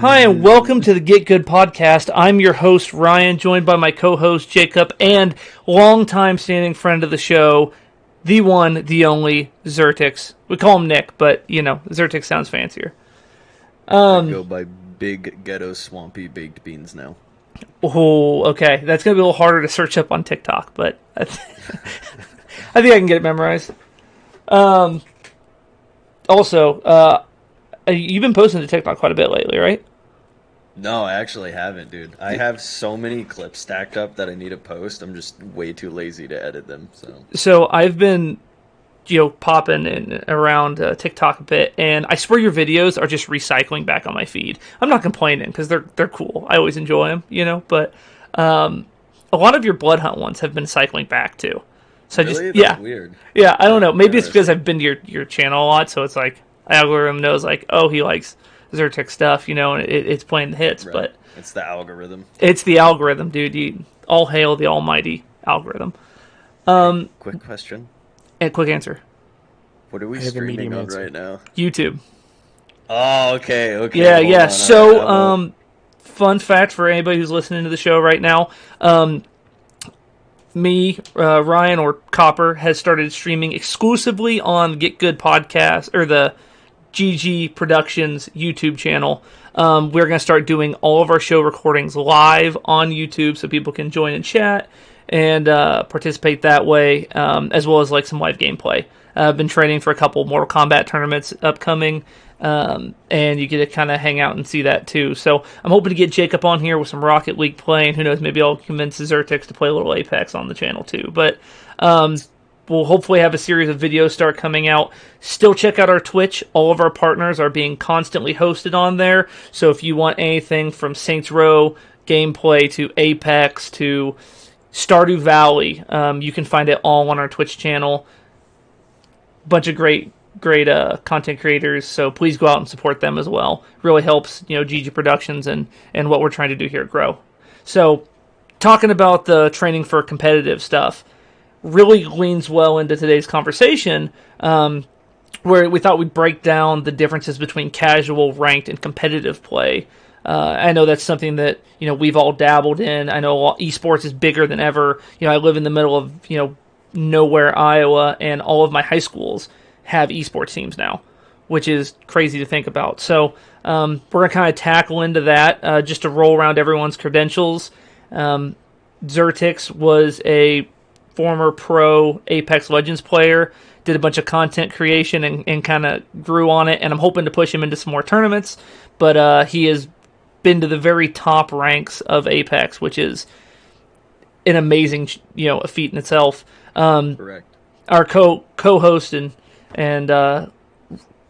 Hi, and welcome to the Git Good Podcast. I'm your host, Ryan, joined by my co-host, Jacob, and longtime standing friend of the show, the one, the only, Zertix. We call him Nick, but, Zertix sounds fancier. I go by Big Ghetto Swampy Baked Beans now. Oh, okay. That's going to be a little harder to search up on TikTok, but I think I can get it memorized. Also, you've been posting to TikTok quite a bit lately, right? No, I actually haven't, dude. I have so many clips stacked up that I need to post. I'm just way too lazy to edit them. So I've been, popping in around TikTok a bit, and I swear your videos are just recycling back on my feed. I'm not complaining because they're cool. I always enjoy them, But a lot of your Blood Hunt ones have been cycling back too. So really? That's weird. Yeah, I don't know. Maybe it's because I've been to your channel a lot, so it's like algorithm knows like, oh, he likes Zertix stuff, and it's playing the hits. Right. But it's the algorithm. It's the algorithm, dude. All hail the almighty algorithm. Quick question. And quick answer. What are we streaming on right now? YouTube. Oh, okay. Yeah. So, fun fact for anybody who's listening to the show right now. Me, Ryan, or Copper has started streaming exclusively on Git Good Podcast, or the GG Productions YouTube channel. We're going to start doing all of our show recordings live on YouTube so people can join and chat and participate that way, as well as like some live gameplay. I've been training for a couple Mortal Kombat tournaments upcoming, and you get to kind of hang out and see that too. So I'm hoping to get Jacob on here with some Rocket League play, and who knows, maybe I'll convince Zertix to play a little Apex on the channel too. But we'll hopefully have a series of videos start coming out. Still check out our Twitch. All of our partners are being constantly hosted on there. So if you want anything from Saints Row gameplay to Apex to Stardew Valley, you can find it all on our Twitch channel. Bunch of great content creators, so please go out and support them as well. Really helps, GG Productions and what we're trying to do here grow. So, talking about the training for competitive stuff really leans well into today's conversation, where we thought we'd break down the differences between casual, ranked, and competitive play. I know that's something that, we've all dabbled in. I know esports is bigger than ever. I live in the middle of, nowhere, Iowa, and all of my high schools have esports teams now, which is crazy to think about. So we're going to kind of tackle into that just to roll around everyone's credentials. Zertix was a former pro Apex Legends player, did a bunch of content creation and kind of grew on it, and I'm hoping to push him into some more tournaments, but he has been to the very top ranks of Apex, which is an amazing a feat in itself. Correct. Our co-host and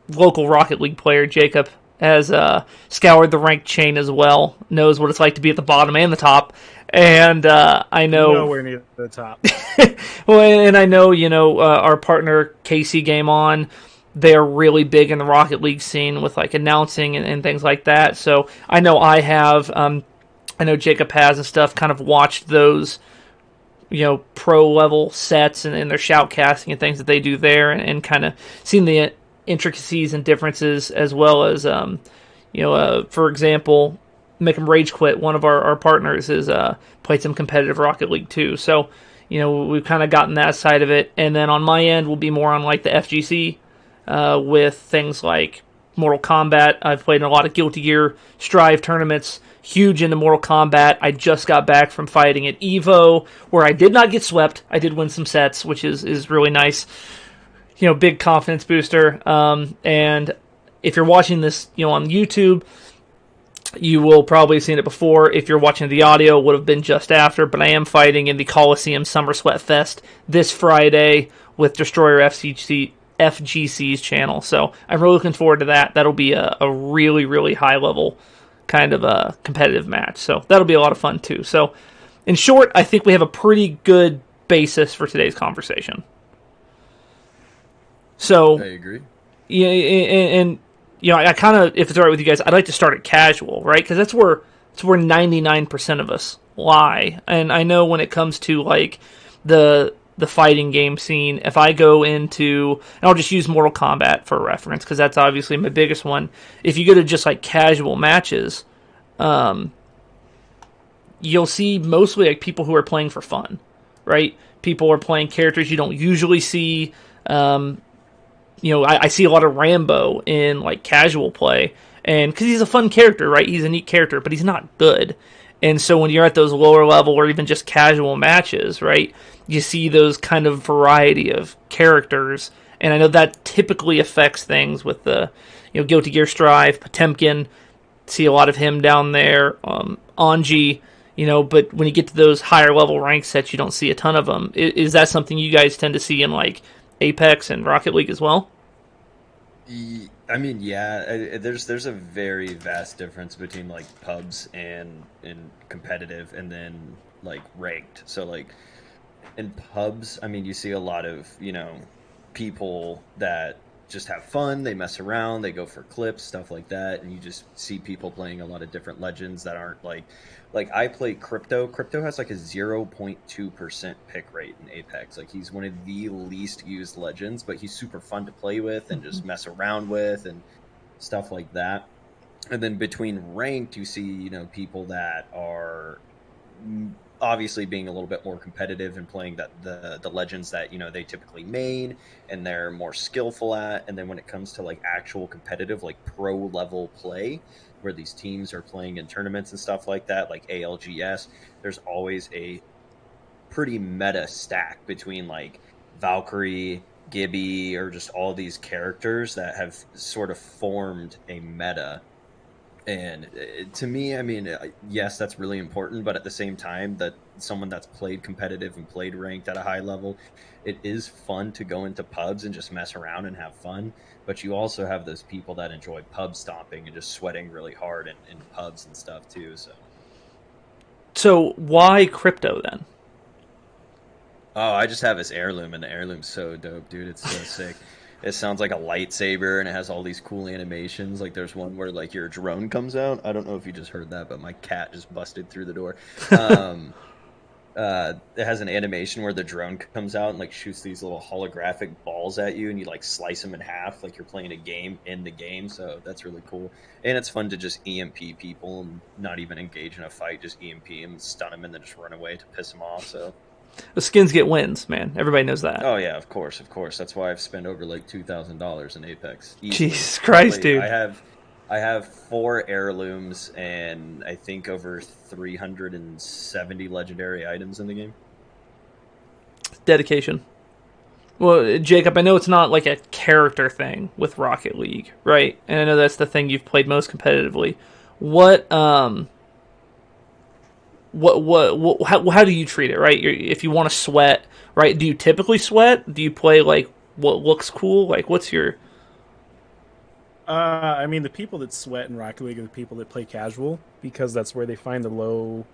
local Rocket League player, Jacob, has scoured the ranked chain as well, knows what it's like to be at the bottom and the top, and I know... Nowhere near the top. Well, and I know, our partner, KC Game On, they're really big in the Rocket League scene with, like, announcing and things like that, so I know I have, I know Jacob has and stuff, kind of watched those pro-level sets and their shoutcasting and things that they do there, and kind of seen the intricacies and differences, as well as, for example, Make 'em Rage Quit, one of our partners, is played some competitive Rocket League too. So, we've kind of gotten that side of it. And then on my end, we'll be more on like the FGC with things like Mortal Kombat. I've played in a lot of Guilty Gear Strive tournaments, huge into Mortal Kombat. I just got back from fighting at EVO, where I did not get swept. I did win some sets, which is really nice. Big confidence booster. And if you're watching this, on YouTube, you will probably have seen it before. If you're watching the audio, it would have been just after. But I am fighting in the Coliseum Summer Sweat Fest this Friday with Destroyer FGC's channel. So I'm really looking forward to that. That'll be a really, really high level kind of a competitive match. So that'll be a lot of fun too. So in short, I think we have a pretty good basis for today's conversation. So I agree. Yeah, and I kind of, if it's all right with you guys, I'd like to start at casual, right? Because that's where 99% of us lie. And I know when it comes to like the the fighting game scene. If I go into, and I'll just use Mortal Kombat for reference because that's obviously my biggest one. If you go to just like casual matches, you'll see mostly like people who are playing for fun, right? People are playing characters you don't usually see. I see a lot of Rambo in like casual play, and because he's a fun character, right? He's a neat character, but he's not good. And so when you're at those lower level or even just casual matches, right, you see those kind of variety of characters. And I know that typically affects things with the, Guilty Gear Strive, Potemkin, see a lot of him down there, Anji, but when you get to those higher level rank sets, you don't see a ton of them. Is that something you guys tend to see in like Apex and Rocket League as well? I mean, yeah. There's a very vast difference between like pubs and competitive, and then like ranked. So like in pubs, I mean, you see a lot of people that just have fun. They mess around. They go for clips, stuff like that, and you just see people playing a lot of different legends that aren't like I play Crypto. Crypto has like a 0.2% pick rate in Apex. Like he's one of the least used legends, but he's super fun to play with and just mess around with and stuff like that. And then between ranked, you see, people that are obviously being a little bit more competitive and playing the legends that they typically main and they're more skillful at. And then when it comes to like actual competitive, like pro level play, where these teams are playing in tournaments and stuff like that, like ALGS, there's always a pretty meta stack between like Valkyrie, Gibby, or just all these characters that have sort of formed a meta. And to me, I mean, yes, that's really important, but at the same time, that someone that's played competitive and played ranked at a high level, it is fun to go into pubs and just mess around and have fun. But you also have those people that enjoy pub stomping and just sweating really hard in pubs and stuff too. So why Crypto then? Oh, I just have this heirloom, and the heirloom's so dope, dude. It's so sick. It sounds like a lightsaber, and it has all these cool animations. Like there's one where like your drone comes out. I don't know if you just heard that, but my cat just busted through the door. It has an animation where the drone comes out and like shoots these little holographic balls at you, and you like slice them in half, like you're playing a game in the game. So that's really cool, and it's fun to just EMP people and not even engage in a fight, just EMP them, stun them, and then just run away to piss them off. So The skins get wins, man. Everybody knows that. oh yeah, of course. That's why I've spent over like $2,000 in Apex. Easily. Jesus Christ, Probably, dude. I have 4 heirlooms and I think over 370 legendary items in the game. Dedication. Well, Jacob, I know it's not like a character thing with Rocket League, right? And I know that's the thing you've played most competitively. How do you treat it, right? If you want to sweat, right? Do you typically sweat? Do you play like what looks cool? Like, what's your? I mean, the people that sweat in Rocket League are the people that play casual because that's where they find the low,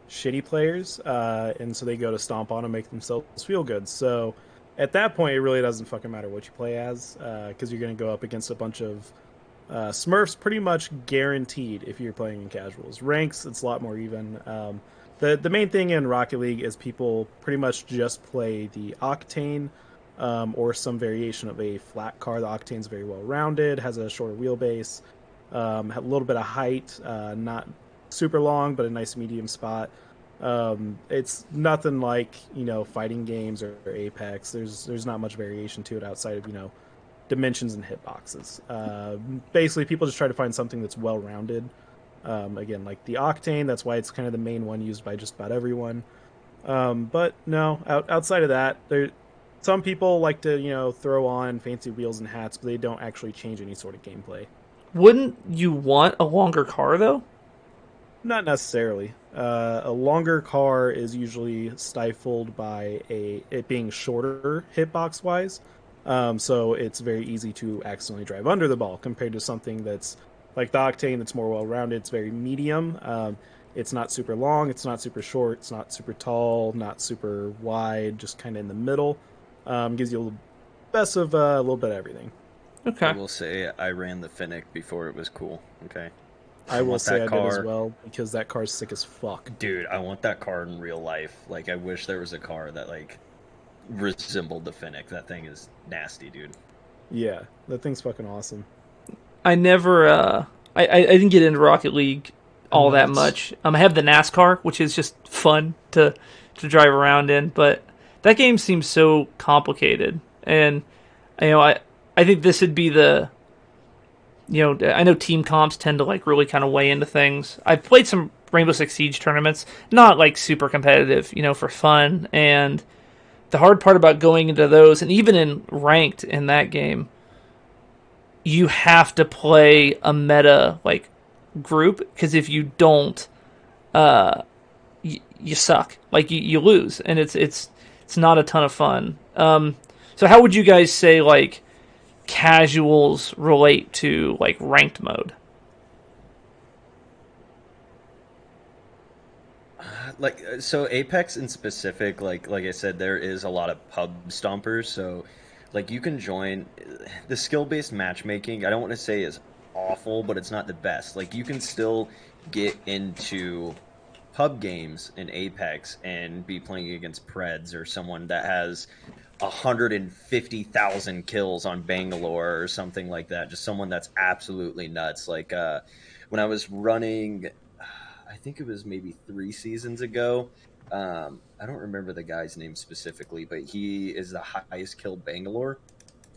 shitty players, and so they go to stomp on and make themselves feel good. So at that point, it really doesn't fucking matter what you play as, because you're going to go up against a bunch of Smurfs, pretty much guaranteed if you're playing in casuals. Ranks, it's a lot more even. The main thing in Rocket League is people pretty much just play the Octane, or some variation of a flat car. The Octane's very well rounded, has a shorter wheelbase, a little bit of height, not super long, but a nice medium spot. It's nothing like, fighting games or Apex. There's not much variation to it outside of, dimensions and hitboxes. Basically, people just try to find something that's well rounded. Again, like the Octane, that's why it's kind of the main one used by just about everyone. But no, outside of that, some people like to, throw on fancy wheels and hats, but they don't actually change any sort of gameplay. Wouldn't you want a longer car though? Not necessarily. A longer car is usually stifled by it being shorter hitbox wise. So it's very easy to accidentally drive under the ball compared to something that's like the Octane that's more well-rounded. It's very medium. It's not super long. It's not super short. It's not super tall. Not super wide. Just kind of in the middle. Gives you a little bit of everything. Okay. I will say I ran the Finnick before it was cool. Okay. I will say I did car as well because that car's sick as fuck. Dude, I want that car in real life. Like, I wish there was a car that, resembled the Finnick. That thing is nasty, dude. Yeah, that thing's fucking awesome. I never, I didn't get into Rocket League all that Nuts. much. I have the NASCAR, which is just fun to drive around in, but that game seems so complicated. And I think this would be I know team comps tend to like really kind of weigh into things. I've played some Rainbow Six Siege tournaments, not like super competitive, for fun. And the hard part about going into those, and even in ranked in that game, you have to play a meta like group, because if you don't, you suck. Like you lose, and it's not a ton of fun. So how would you guys say like casuals relate to like ranked mode? So Apex in specific, like I said, there is a lot of pub stompers. So like you can join the skill-based matchmaking. I don't want to say is awful, but it's not the best. Like you can still get into pub games in Apex and be playing against Preds or someone that has 150,000 kills on Bangalore or something like that. Just someone that's absolutely nuts. Like when I was running, I think it was maybe 3 seasons ago. I don't remember the guy's name specifically, but he is the highest killed Bangalore,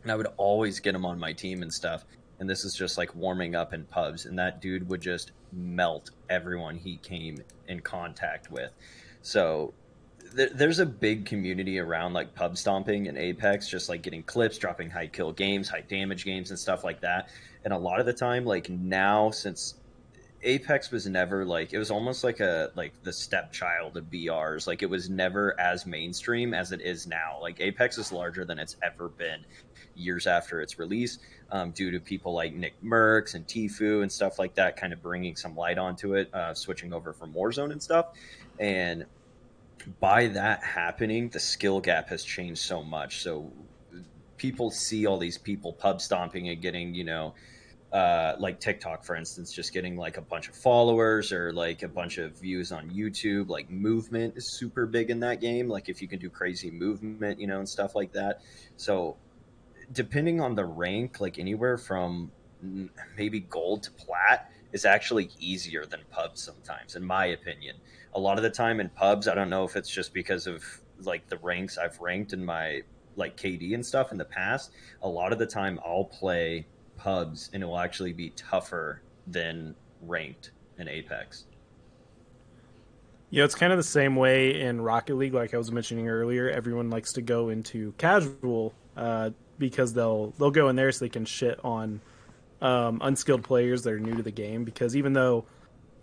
and I would always get him on my team and stuff. And this is just like warming up in pubs, and that dude would just melt everyone he came in contact with. So there's a big community around like pub stomping and Apex, just like getting clips, dropping high kill games, high damage games, and stuff like that. And a lot of the time, like now, since Apex was never like, it was almost like the stepchild of BRs. Like it was never as mainstream as it is now. Like Apex is larger than it's ever been years after its release, due to people like Nick Merckx and Tfue and stuff like that, kind of bringing some light onto it, switching over from Warzone and stuff. And by that happening, the skill gap has changed so much. So people see all these people pub stomping and getting, like TikTok, for instance, just getting like a bunch of followers or like a bunch of views on YouTube. Like movement is super big in that game. Like if you can do crazy movement, and stuff like that. So depending on the rank, like anywhere from maybe gold to plat is actually easier than pubs sometimes, in my opinion. A lot of the time in pubs, I don't know if it's just because of like the ranks I've ranked in my like KD and stuff in the past. A lot of the time I'll play pubs and it will actually be tougher than ranked in Apex. It's kind of the same way in Rocket League, like I was mentioning earlier. Everyone likes to go into casual because they'll go in there so they can shit on unskilled players that are new to the game. Because even though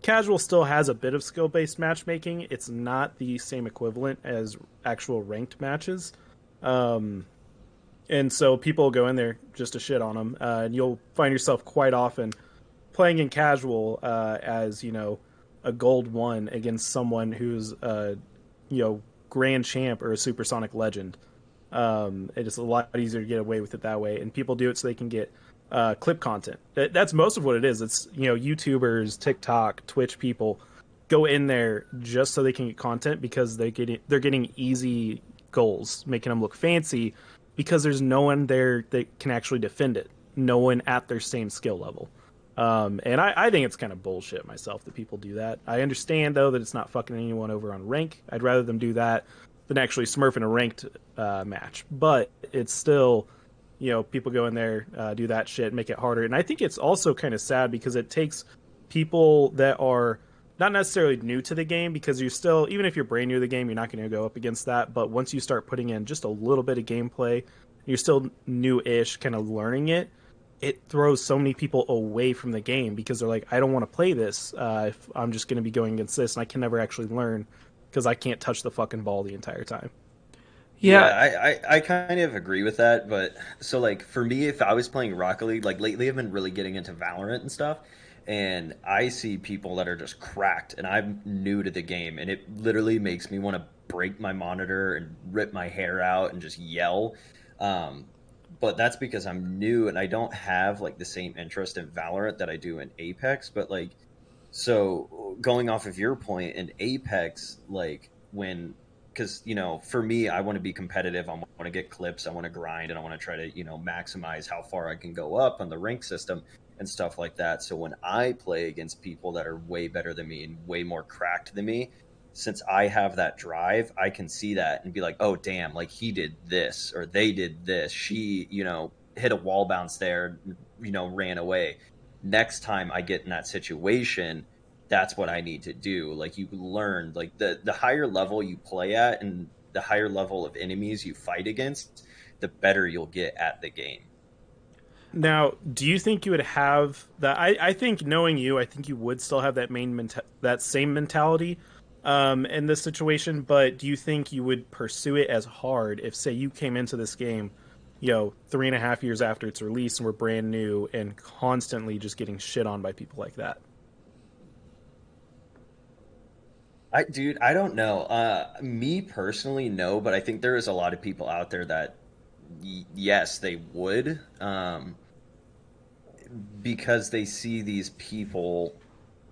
casual still has a bit of skill-based matchmaking, it's not the same equivalent as actual ranked matches. And so people go in there just to shit on them, and you'll find yourself quite often playing in casual as a gold 1 against someone who's grand champ or a supersonic legend. It's a lot easier to get away with it that way, and people do it so they can get clip content. That's most of what it is. It's YouTubers, TikTok, Twitch people go in there just so they can get content because they're getting easy goals, making them look fancy because there's no one there that can actually defend it. No one at their same skill level. And I think it's kind of bullshit myself that people do that. I understand, though, that it's not fucking anyone over on rank. I'd rather them do that than actually smurf in a ranked match. But it's still, people go in there, do that shit, make it harder. And I think it's also kind of sad because it takes people that are not necessarily new to the game, because you're still, even if you're brand new to the game, you're not going to go up against that. But once you start putting in just a little bit of gameplay, you're still new-ish, kind of learning it, it throws so many people away from the game because they're like, I don't want to play this if I'm just going to be going against this, and I can never actually learn because I can't touch the fucking ball the entire time. Yeah, I kind of agree with that. But so like for me, if I was playing Rocket League, like lately I've been really getting into Valorant and stuff, and I see people that are just cracked, and I'm new to the game, and it literally makes me want to break my monitor and rip my hair out and just yell. But that's because I'm new and I don't have like the same interest in Valorant that I do in Apex. But so going off of your point in Apex, like when because for me, I want to be competitive. I want to get clips. I want to grind, and I want to try to maximize how far I can go up on the rank system and stuff like that. So when I play against people that are way better than me and way more cracked than me, since I have that drive, I can see that and be like, oh damn, like he did this or they did this. She hit a wall bounce there, ran away. Next time I get in that situation, that's what I need to do. Like, you learn, like, the higher level you play at and the higher level of enemies you fight against, the better you'll get at the game. Now, do you think you would have that? I think, knowing you, I think you would still have that same mentality in this situation. But do you think you would pursue it as hard if, say, you came into this game 3.5 years after its release and we're brand new and constantly just getting shit on by people like that? I don't know. Me personally, no, but I think there is a lot of people out there that, yes, they would, because they see these people.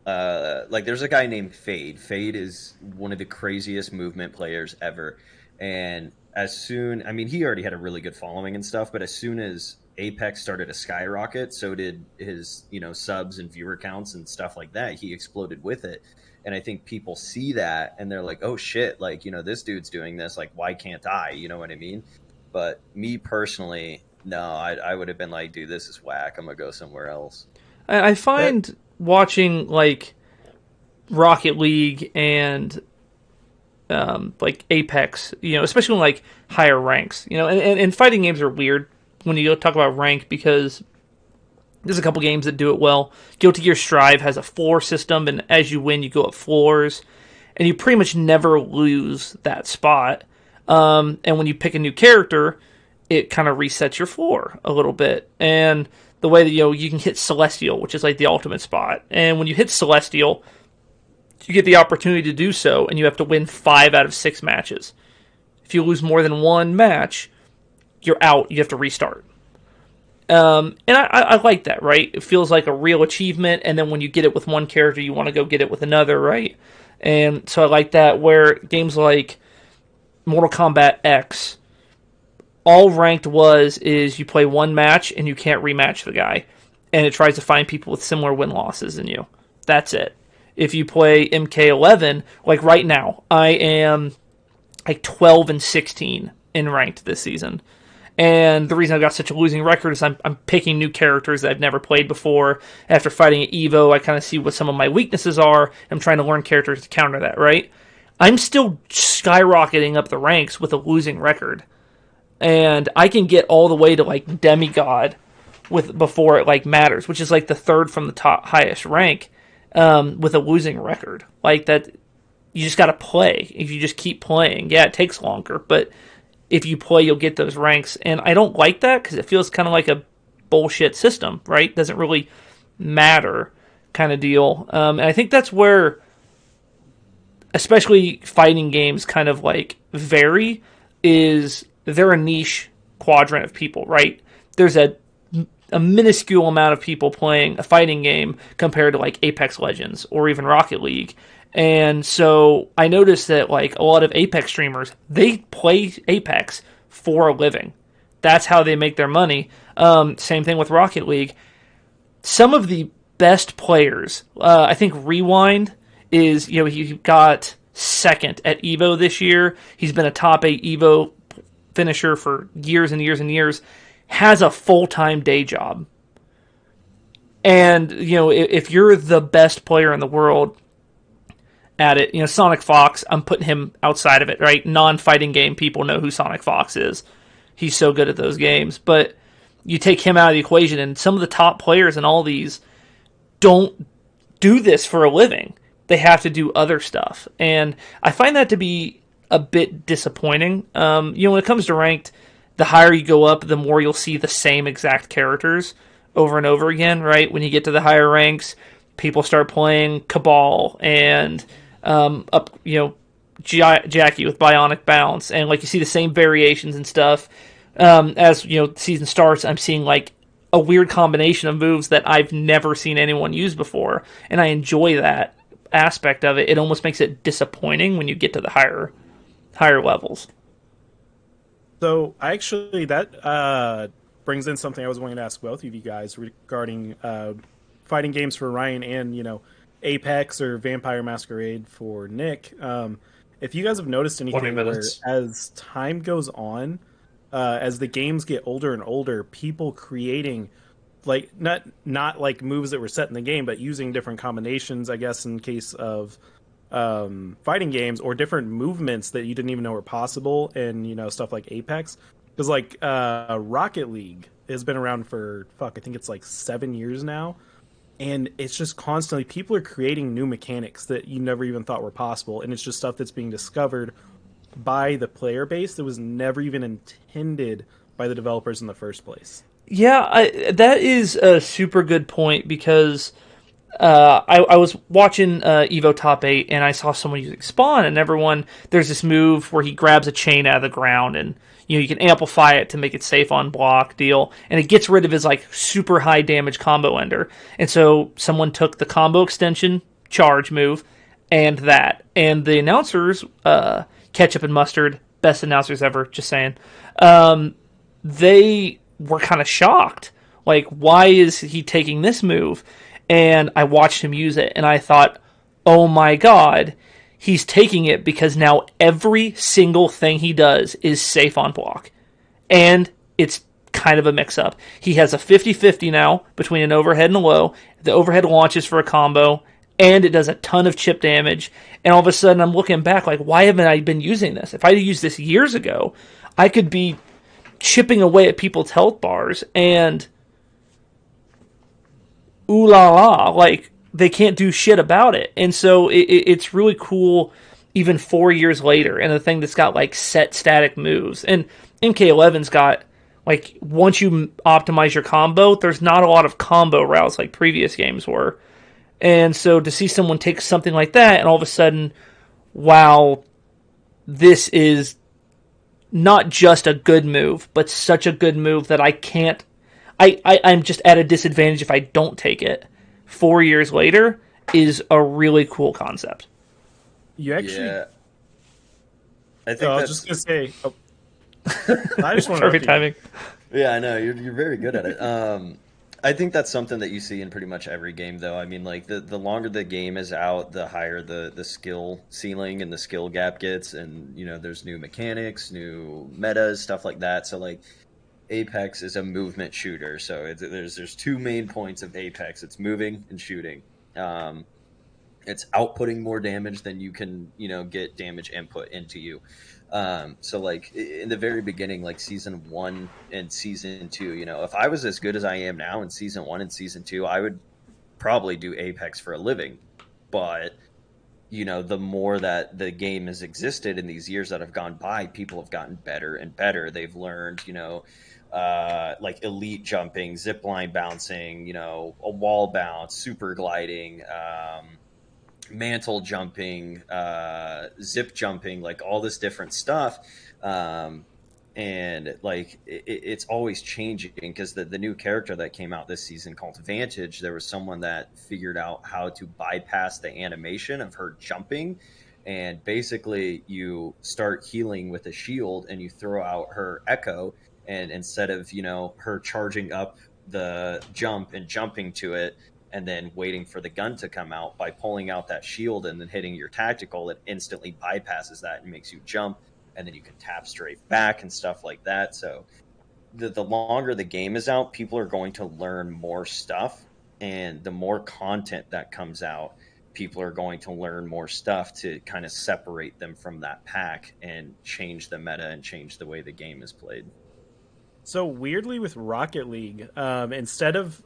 Like, there's a guy named Fade. Fade is one of the craziest movement players ever, and he already had a really good following and stuff, but as soon as Apex started to skyrocket, so did his, subs and viewer counts and stuff like that. He exploded with it. And I think people see that and they're like, oh shit, like, this dude's doing this. Like, why can't I? You know what I mean? But me personally, no, I would have been like, dude, this is whack. I'm going to go somewhere else. I find watching, like, Rocket League and like Apex, especially when, like, higher ranks, and fighting games are weird when you talk about rank, because there's a couple games that do it well. Guilty Gear Strive has a floor system, and as you win, you go up floors, and you pretty much never lose that spot. And when you pick a new character, it kind of resets your floor a little bit. And the way that you can hit Celestial, which is like the ultimate spot, and when you hit Celestial, you get the opportunity to do so, and you have to win 5 out of 6 matches. If you lose more than one match, you're out. You have to restart. And I like that, right? It feels like a real achievement, and then when you get it with one character, you want to go get it with another, right? And so I like that, where games like Mortal Kombat X, all ranked is you play one match, and you can't rematch the guy. And it tries to find people with similar win-losses than you. That's it. If you play MK11, like right now, I am like 12-16 in ranked this season. And the reason I've got such a losing record is I'm picking new characters that I've never played before. After fighting at EVO, I kind of see what some of my weaknesses are. I'm trying to learn characters to counter that, right? I'm still skyrocketing up the ranks with a losing record. And I can get all the way to, like, demigod before it, like, matters, which is like the third from the top highest rank, with a losing record. Like, that, you just got to play. If you just keep playing, yeah, it takes longer, but if you play, you'll get those ranks. And I don't like that, because it feels kind of like a bullshit system, right? Doesn't really matter kind of deal. And I think that's where, especially fighting games kind of like vary, is they're a niche quadrant of people, right? There's a minuscule amount of people playing a fighting game compared to like Apex Legends or even Rocket League. And so I noticed that, like, a lot of Apex streamers, they play Apex for a living. That's how they make their money. Same thing with Rocket League. Some of the best players, I think Rewind is, he got second at EVO this year. He's been a top 8 EVO finisher for years and years and years. Has a full-time day job. And, if you're the best player in the world at it, Sonic Fox, I'm putting him outside of it, right? Non-fighting game people know who Sonic Fox is. He's so good at those games. But you take him out of the equation, and some of the top players in all these don't do this for a living. They have to do other stuff. And I find that to be a bit disappointing. When it comes to ranked, the higher you go up, the more you'll see the same exact characters over and over again, right? When you get to the higher ranks, people start playing Cabal and Jackie with Bionic Bounce, and like you see the same variations and stuff. As season starts, I'm seeing like a weird combination of moves that I've never seen anyone use before, and I enjoy that aspect of it. It almost makes it disappointing when you get to the higher higher levels. So actually, that brings in something I was wanting to ask both of you guys regarding fighting games for Ryan and Apex or Vampire Masquerade for Nick. If you guys have noticed 20 anything where minutes. as time goes on, as the games get older and older, people creating like not like moves that were set in the game, but using different combinations, I guess, in case of fighting games, or different movements that you didn't even know were possible in stuff like Apex. Because like Rocket League has been around for I think it's like 7 years now, and it's just constantly people are creating new mechanics that you never even thought were possible, and it's just stuff that's being discovered by the player base that was never even intended by the developers in the first place. Yeah, that is a super good point, because I was watching Evo Top 8, and I saw someone using Spawn, and there's this move where he grabs a chain out of the ground, and you can amplify it to make it safe on block deal, and it gets rid of his like super high damage combo ender. And so someone took the combo extension charge move and the announcers, Ketchup and Mustard, best announcers ever, just saying, they were kind of shocked. Like, why is he taking this move? And I watched him use it, and I thought, oh my god, he's taking it because now every single thing he does is safe on block. And it's kind of a mix-up. He has a 50-50 now between an overhead and a low. The overhead launches for a combo, and it does a ton of chip damage. And all of a sudden, I'm looking back like, why haven't I been using this? If I had used this years ago, I could be chipping away at people's health bars, and ooh la la, like, they can't do shit about it. And so it's really cool even 4 years later, and the thing that's got like set static moves. And MK11's got, like, once you optimize your combo, there's not a lot of combo routes like previous games were. And so to see someone take something like that and all of a sudden, wow, this is not just a good move, but such a good move that I'm just at a disadvantage if I don't take it 4 years later, is a really cool concept. You actually... Yeah. I think I was just going to say... Oh. I just want Perfect timing. Yeah, I know. You're very good at it. I think that's something that you see in pretty much every game, though. I mean, like, the longer the game is out, the higher the skill ceiling and the skill gap gets. And, there's new mechanics, new metas, stuff like that. So, like, Apex is a movement shooter. So there's two main points of Apex. It's moving and shooting. It's outputting more damage than you can, get damage input into you. So like in the very beginning, like season 1 and season 2, if I was as good as I am now in season 1 and season 2, I would probably do Apex for a living. But, the more that the game has existed in these years that have gone by, people have gotten better and better. They've learned, like elite jumping, zip line bouncing, a wall bounce, super gliding, mantle jumping, zip jumping, like all this different stuff. And like it's always changing, because the new character that came out this season called Vantage, there was someone that figured out how to bypass the animation of her jumping. And basically you start healing with a shield and you throw out her echo, and instead of her charging up the jump and jumping to it and then waiting for the gun to come out, by pulling out that shield and then hitting your tactical, it instantly bypasses that and makes you jump, and then you can tap straight back and stuff like that. So the longer the game is out, people are going to learn more stuff, and the more content that comes out, people are going to learn more stuff to kind of separate them from that pack and change the meta and change the way the game is played. So weirdly with Rocket League, instead of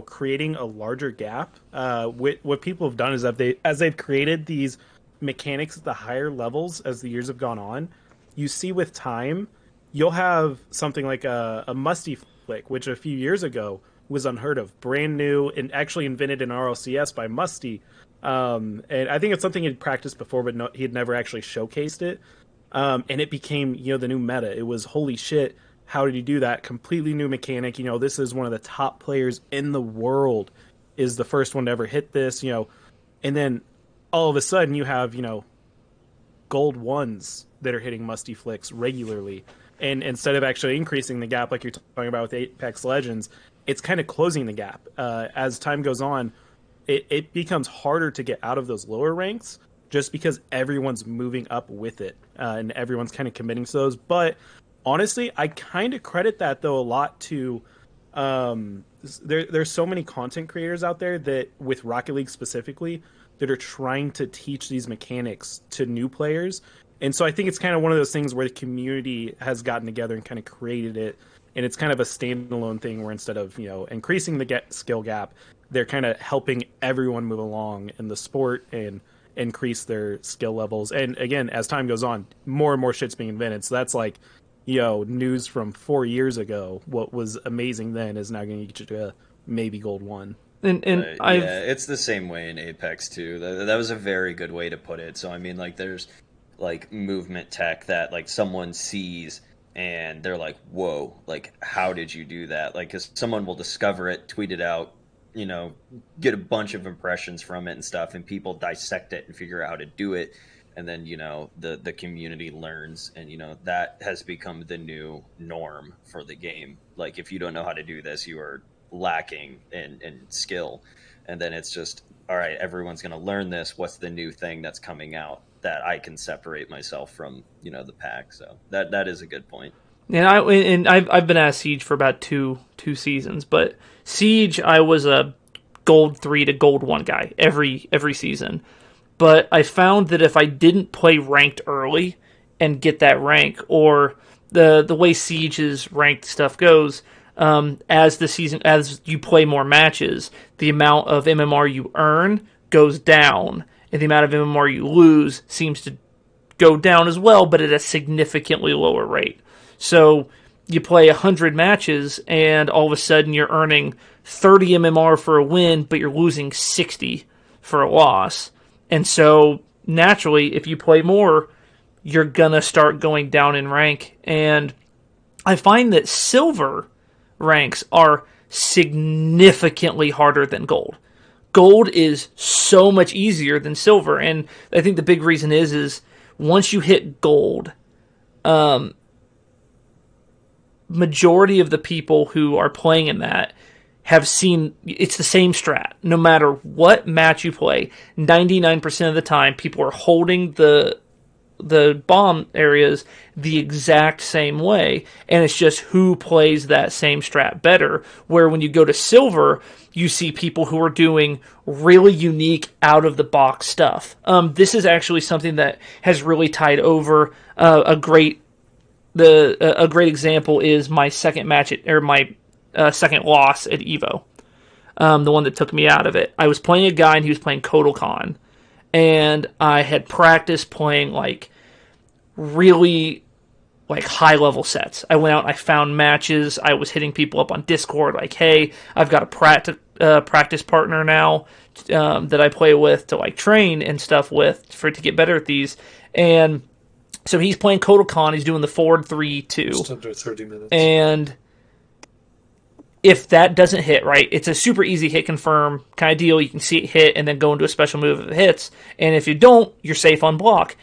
creating a larger gap, what people have done is that they've created these mechanics at the higher levels as the years have gone on, you see with time, you'll have something like a musty flick, which a few years ago was unheard of, brand new, and actually invented in RLCS by Musty. And I think it's something he'd practiced before, but he had never actually showcased it. And it became the new meta. It was holy shit. How did you do that? Completely new mechanic. This is one of the top players in the world, is the first one to ever hit this, and then all of a sudden you have, gold ones that are hitting musty flicks regularly. And instead of actually increasing the gap like you're talking about with Apex Legends, it's kind of closing the gap. As time goes on, it becomes harder to get out of those lower ranks just because everyone's moving up with it, and everyone's kind of committing to those. But honestly, I kind of credit that, though, a lot to... there's so many content creators out there that, with Rocket League specifically, that are trying to teach these mechanics to new players. And so I think it's kind of one of those things where the community has gotten together and kind of created it. And it's kind of a standalone thing where instead of, increasing the skill gap, they're kind of helping everyone move along in the sport and increase their skill levels. And again, as time goes on, more and more shit's being invented. So that's like, news from 4 years ago. What was amazing then is now going to get you to maybe gold 1. And yeah, it's the same way in Apex too. That was a very good way to put it. So I mean, like, there's like movement tech that like someone sees and they're like, whoa, like, how did you do that? Like, 'cause someone will discover it, tweet it out, get a bunch of impressions from it and stuff, and people dissect it and figure out how to do it. And then, the community learns, and, that has become the new norm for the game. Like, if you don't know how to do this, you are lacking in skill. And then it's just, all right, everyone's going to learn this. What's the new thing that's coming out that I can separate myself from, the pack? So that is a good point. And I've been at Siege for about two seasons, but Siege, I was a gold 3 to gold 1 guy every season. But I found that if I didn't play ranked early and get that rank, or the way Siege's ranked stuff goes, as you play more matches, the amount of MMR you earn goes down, and the amount of MMR you lose seems to go down as well, but at a significantly lower rate. So you play 100 matches, and all of a sudden you're earning 30 MMR for a win, but you're losing 60 for a loss. And so, naturally, if you play more, you're going to start going down in rank. And I find that silver ranks are significantly harder than gold. Gold is so much easier than silver. And I think the big reason is once you hit gold, majority of the people who are playing in that have seen it's the same strat. No matter what match you play, 99% of the time, people are holding the bomb areas the exact same way, and it's just who plays that same strat better. Where when you go to silver, you see people who are doing really unique, out-of-the-box stuff. This is actually something that has really tied over. A great example is my second match my second loss at Evo, the one that took me out of it. I was playing a guy and he was playing Kotal Khan, and I had practiced playing like really like high level sets. I went out and I found matches. I was hitting people up on Discord like, hey, I've got a practice partner now that I play with to like train and stuff with to get better at these. And so he's playing Kotal Khan. He's doing the forward 3-2. Just under 30 minutes. And if that doesn't hit, right, it's a super easy hit confirm kind of deal. You can see it hit and then go into a special move if it hits. And if you don't, you're safe on block.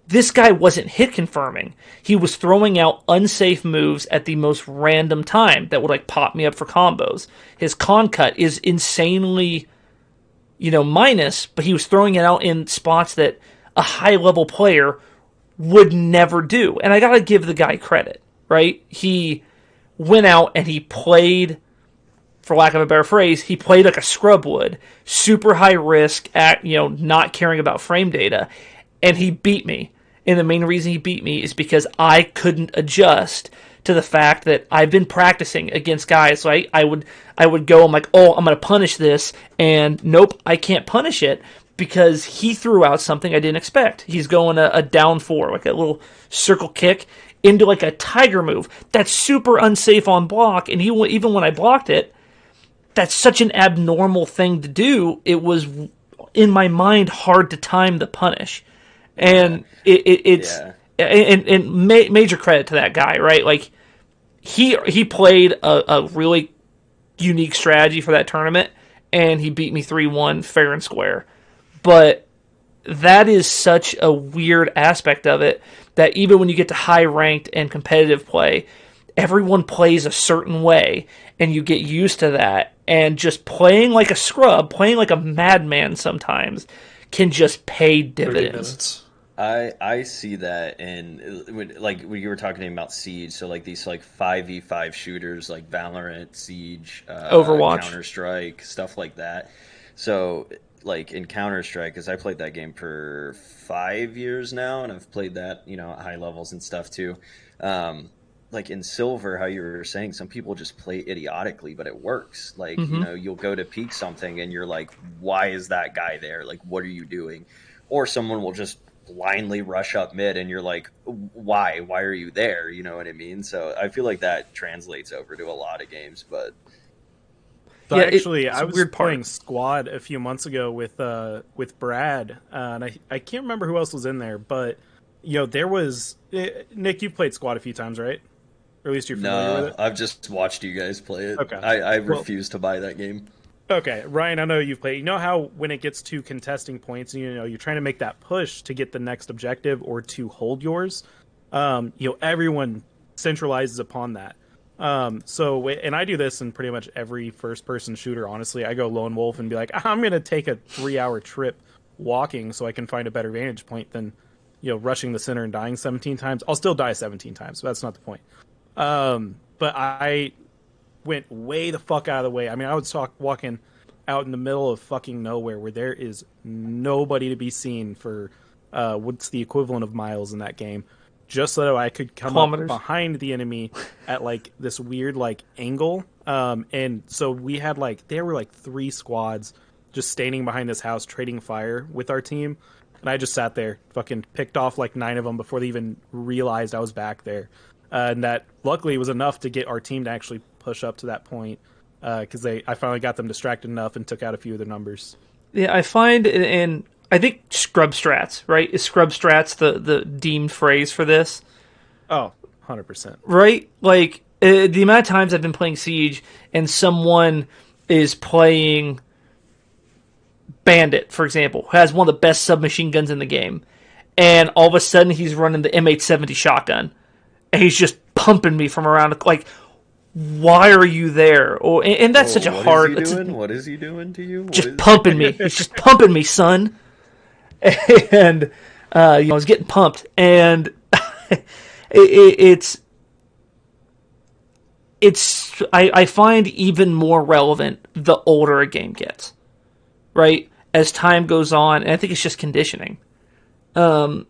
This guy wasn't hit confirming. He was throwing out unsafe moves at the most random time that would like pop me up for combos. His con cut is insanely, minus, but he was throwing it out in spots that a high level player would never do. And I gotta give the guy credit, right? He went out and he played, for lack of a better phrase, he played like a scrub would, super high risk at, not caring about frame data, and he beat me. And the main reason he beat me is because I couldn't adjust to the fact that I've been practicing against guys. So I would go, I'm like, oh, I'm going to punish this, and nope, I can't punish it because he threw out something I didn't expect. He's going a down 4, like a little circle kick into like a tiger move. That's super unsafe on block, and even when I blocked it, that's such an abnormal thing to do. It was, in my mind, hard to time the punish. And major credit to that guy, right? Like, he played a really unique strategy for that tournament, and he beat me 3-1 fair and square. But that is such a weird aspect of it that even when you get to high ranked and competitive play, everyone plays a certain way and you get used to that, and just playing like a scrub, playing like a madman sometimes can just pay dividends. I see that when you were talking about Siege, so like these like 5v5 shooters like Valorant, Siege, Overwatch, Counter-Strike, stuff like that. So like in Counter-Strike, because I played that game for 5 years now, and I've played that, at high levels and stuff too. Like in Silver, how you were saying, some people just play idiotically, but it works. Like, you'll go to peek something and you're like, why is that guy there? Like, what are you doing? Or someone will just blindly rush up mid and you're like, why are you there? You know what I mean? So I feel like that translates over to a lot of games. But so actually, I was playing squad a few months ago with Brad, and I can't remember who else was in there, but there was Nick. You've played squad a few times, right? Or at least you're familiar with it. I've just watched you guys play it. Okay. I refuse to buy that game. Okay, Ryan, I know you've played. You know how when it gets to contesting points, you're trying to make that push to get the next objective or to hold yours. Everyone centralizes upon that. And I do this in pretty much every first-person shooter. Honestly, I go lone wolf and be like, I'm gonna take a 3-hour trip walking so I can find a better vantage point than rushing the center and dying 17 times. I'll still die 17 times, but that's not the point. But I went way the fuck out of the way. I mean, I was walking out in the middle of fucking nowhere where there is nobody to be seen for what's the equivalent of miles in that game, just so that I could come up behind the enemy at like this weird like angle. And so we had there were 3 squads just standing behind this house trading fire with our team. And I just sat there, fucking picked off 9 of them before they even realized I was back there. And that luckily was enough to get our team to actually push up to that point, because I finally got them distracted enough and took out a few of their numbers. Yeah, I find, and I think scrub strats, right? Is scrub strats the deemed phrase for this? Oh, 100%. Right? Like, the amount of times I've been playing Siege and someone is playing Bandit, for example, who has one of the best submachine guns in the game, and all of a sudden he's running the M870 shotgun, and he's just pumping me from around, like, why are you there? And that's such a hard... What is he doing to you? Just pumping me. He's just pumping me, son. And, I was getting pumped, and I find even more relevant the older a game gets, right? As time goes on, and I think it's just conditioning. I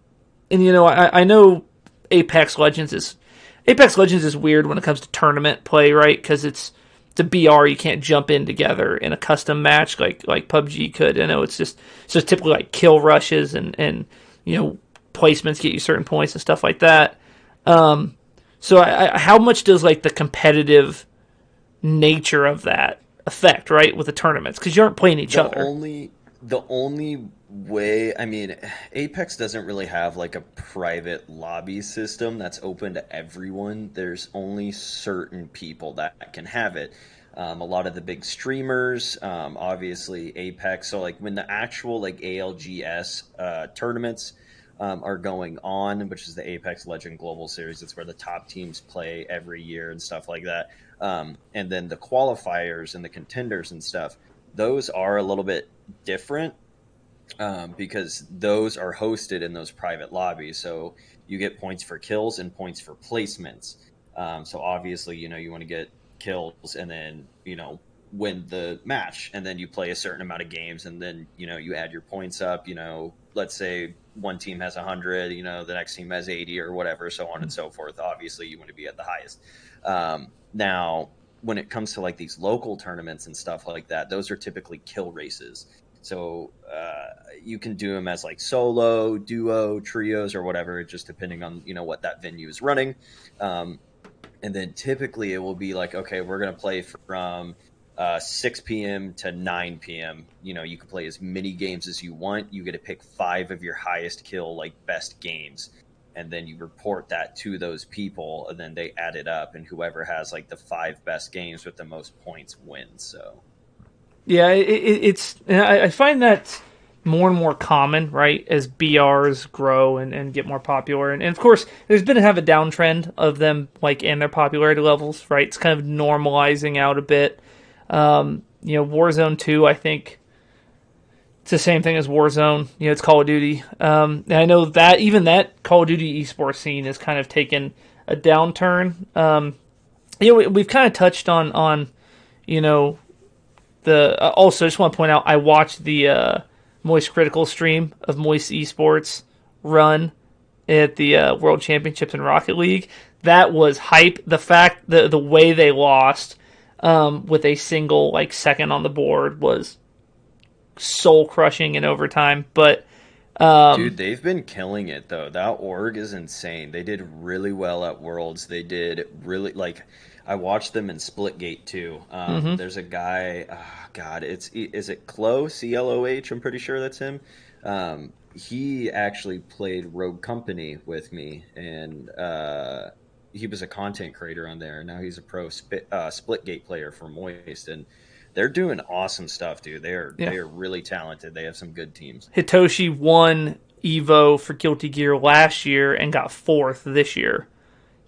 know Apex Legends is weird when it comes to tournament play, right? Because it's a BR, you can't jump in together in a custom match like PUBG could. I know it's just typically like kill rushes and placements get you certain points and stuff like that. So how much does the competitive nature of that affect, right, with the tournaments? Because you aren't playing each other. The only way, I mean, Apex doesn't really have a private lobby system that's open to everyone. There's only certain people that can have it. A lot of the big streamers, obviously Apex. So when the actual ALGS tournaments are going on, which is the Apex Legend Global Series, it's where the top teams play every year and stuff like that. And then the qualifiers and the contenders and stuff, those are a little bit different, because those are hosted in those private lobbies. So you get points for kills and points for placements. So obviously, you want to get kills and then, win the match. And then you play a certain amount of games and then, you add your points up. Let's say one team has 100, the next team has 80 or whatever, so on and so forth. Obviously, you want to be at the highest. Now, when it comes to these local tournaments and stuff like that, those are typically kill races. So you can do them as solo, duo, trios, or whatever, just depending on what that venue is running. And then typically it will be okay, we're going to play from 6 p.m. to 9 p.m. You can play as many games as you want. You get to pick 5 of your highest kill, best games. And then you report that to those people, and then they add it up, and whoever has the 5 best games with the most points wins. So, yeah, I find that more and more common, right, as BRs grow and get more popular. And of course, there's been a downtrend of them, like, in their popularity levels, right? It's kind of normalizing out a bit. Warzone 2, I think it's the same thing as Warzone. It's Call of Duty. And I know that even that Call of Duty esports scene has kind of taken a downturn. We've kind of touched on also, I just want to point out, I watched the Moist Critical stream of Moist Esports run at the World Championships in Rocket League. That was hype. The fact that the way they lost with a single second on the board was soul crushing in overtime. But dude, they've been killing it though. That org is insane. They did really well at Worlds. They did really I watched them in Splitgate too. There's a guy, is it Clo, CLOH? I'm pretty sure that's him. He actually played Rogue Company with me, and he was a content creator on there. Now he's a pro Splitgate player for Moist, and they're doing awesome stuff, dude. They are really talented. They have some good teams. Hitoshi won Evo for Guilty Gear last year and got 4th this year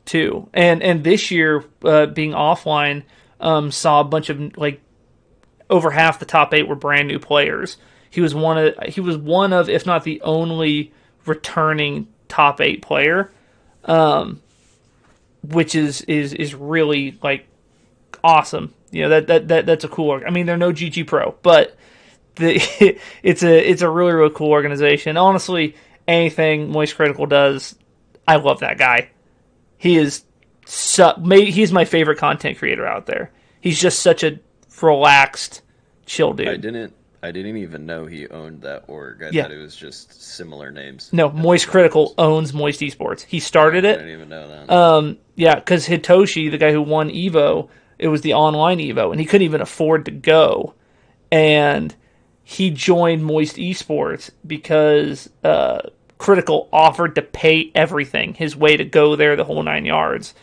too. And this year, being offline, saw a bunch of over half the top 8 were brand new players. He was one of, if not the only, returning top 8 player, which is really awesome. That's a cool. I mean, they're no GG Pro, but it's a really, really cool organization. Honestly, anything Moist Critical does, I love that guy. He's my favorite content creator out there. He's just such a relaxed, chill dude. I didn't even know he owned that org. I thought it was just similar names. No, Moist Critical owns Moist Esports. He started it. I didn't even know that. Because Hitoshi, the guy who won Evo, it was the online Evo, and he couldn't even afford to go. And he joined Moist Esports because Critical offered to pay everything, his way to go there, the whole 9 yards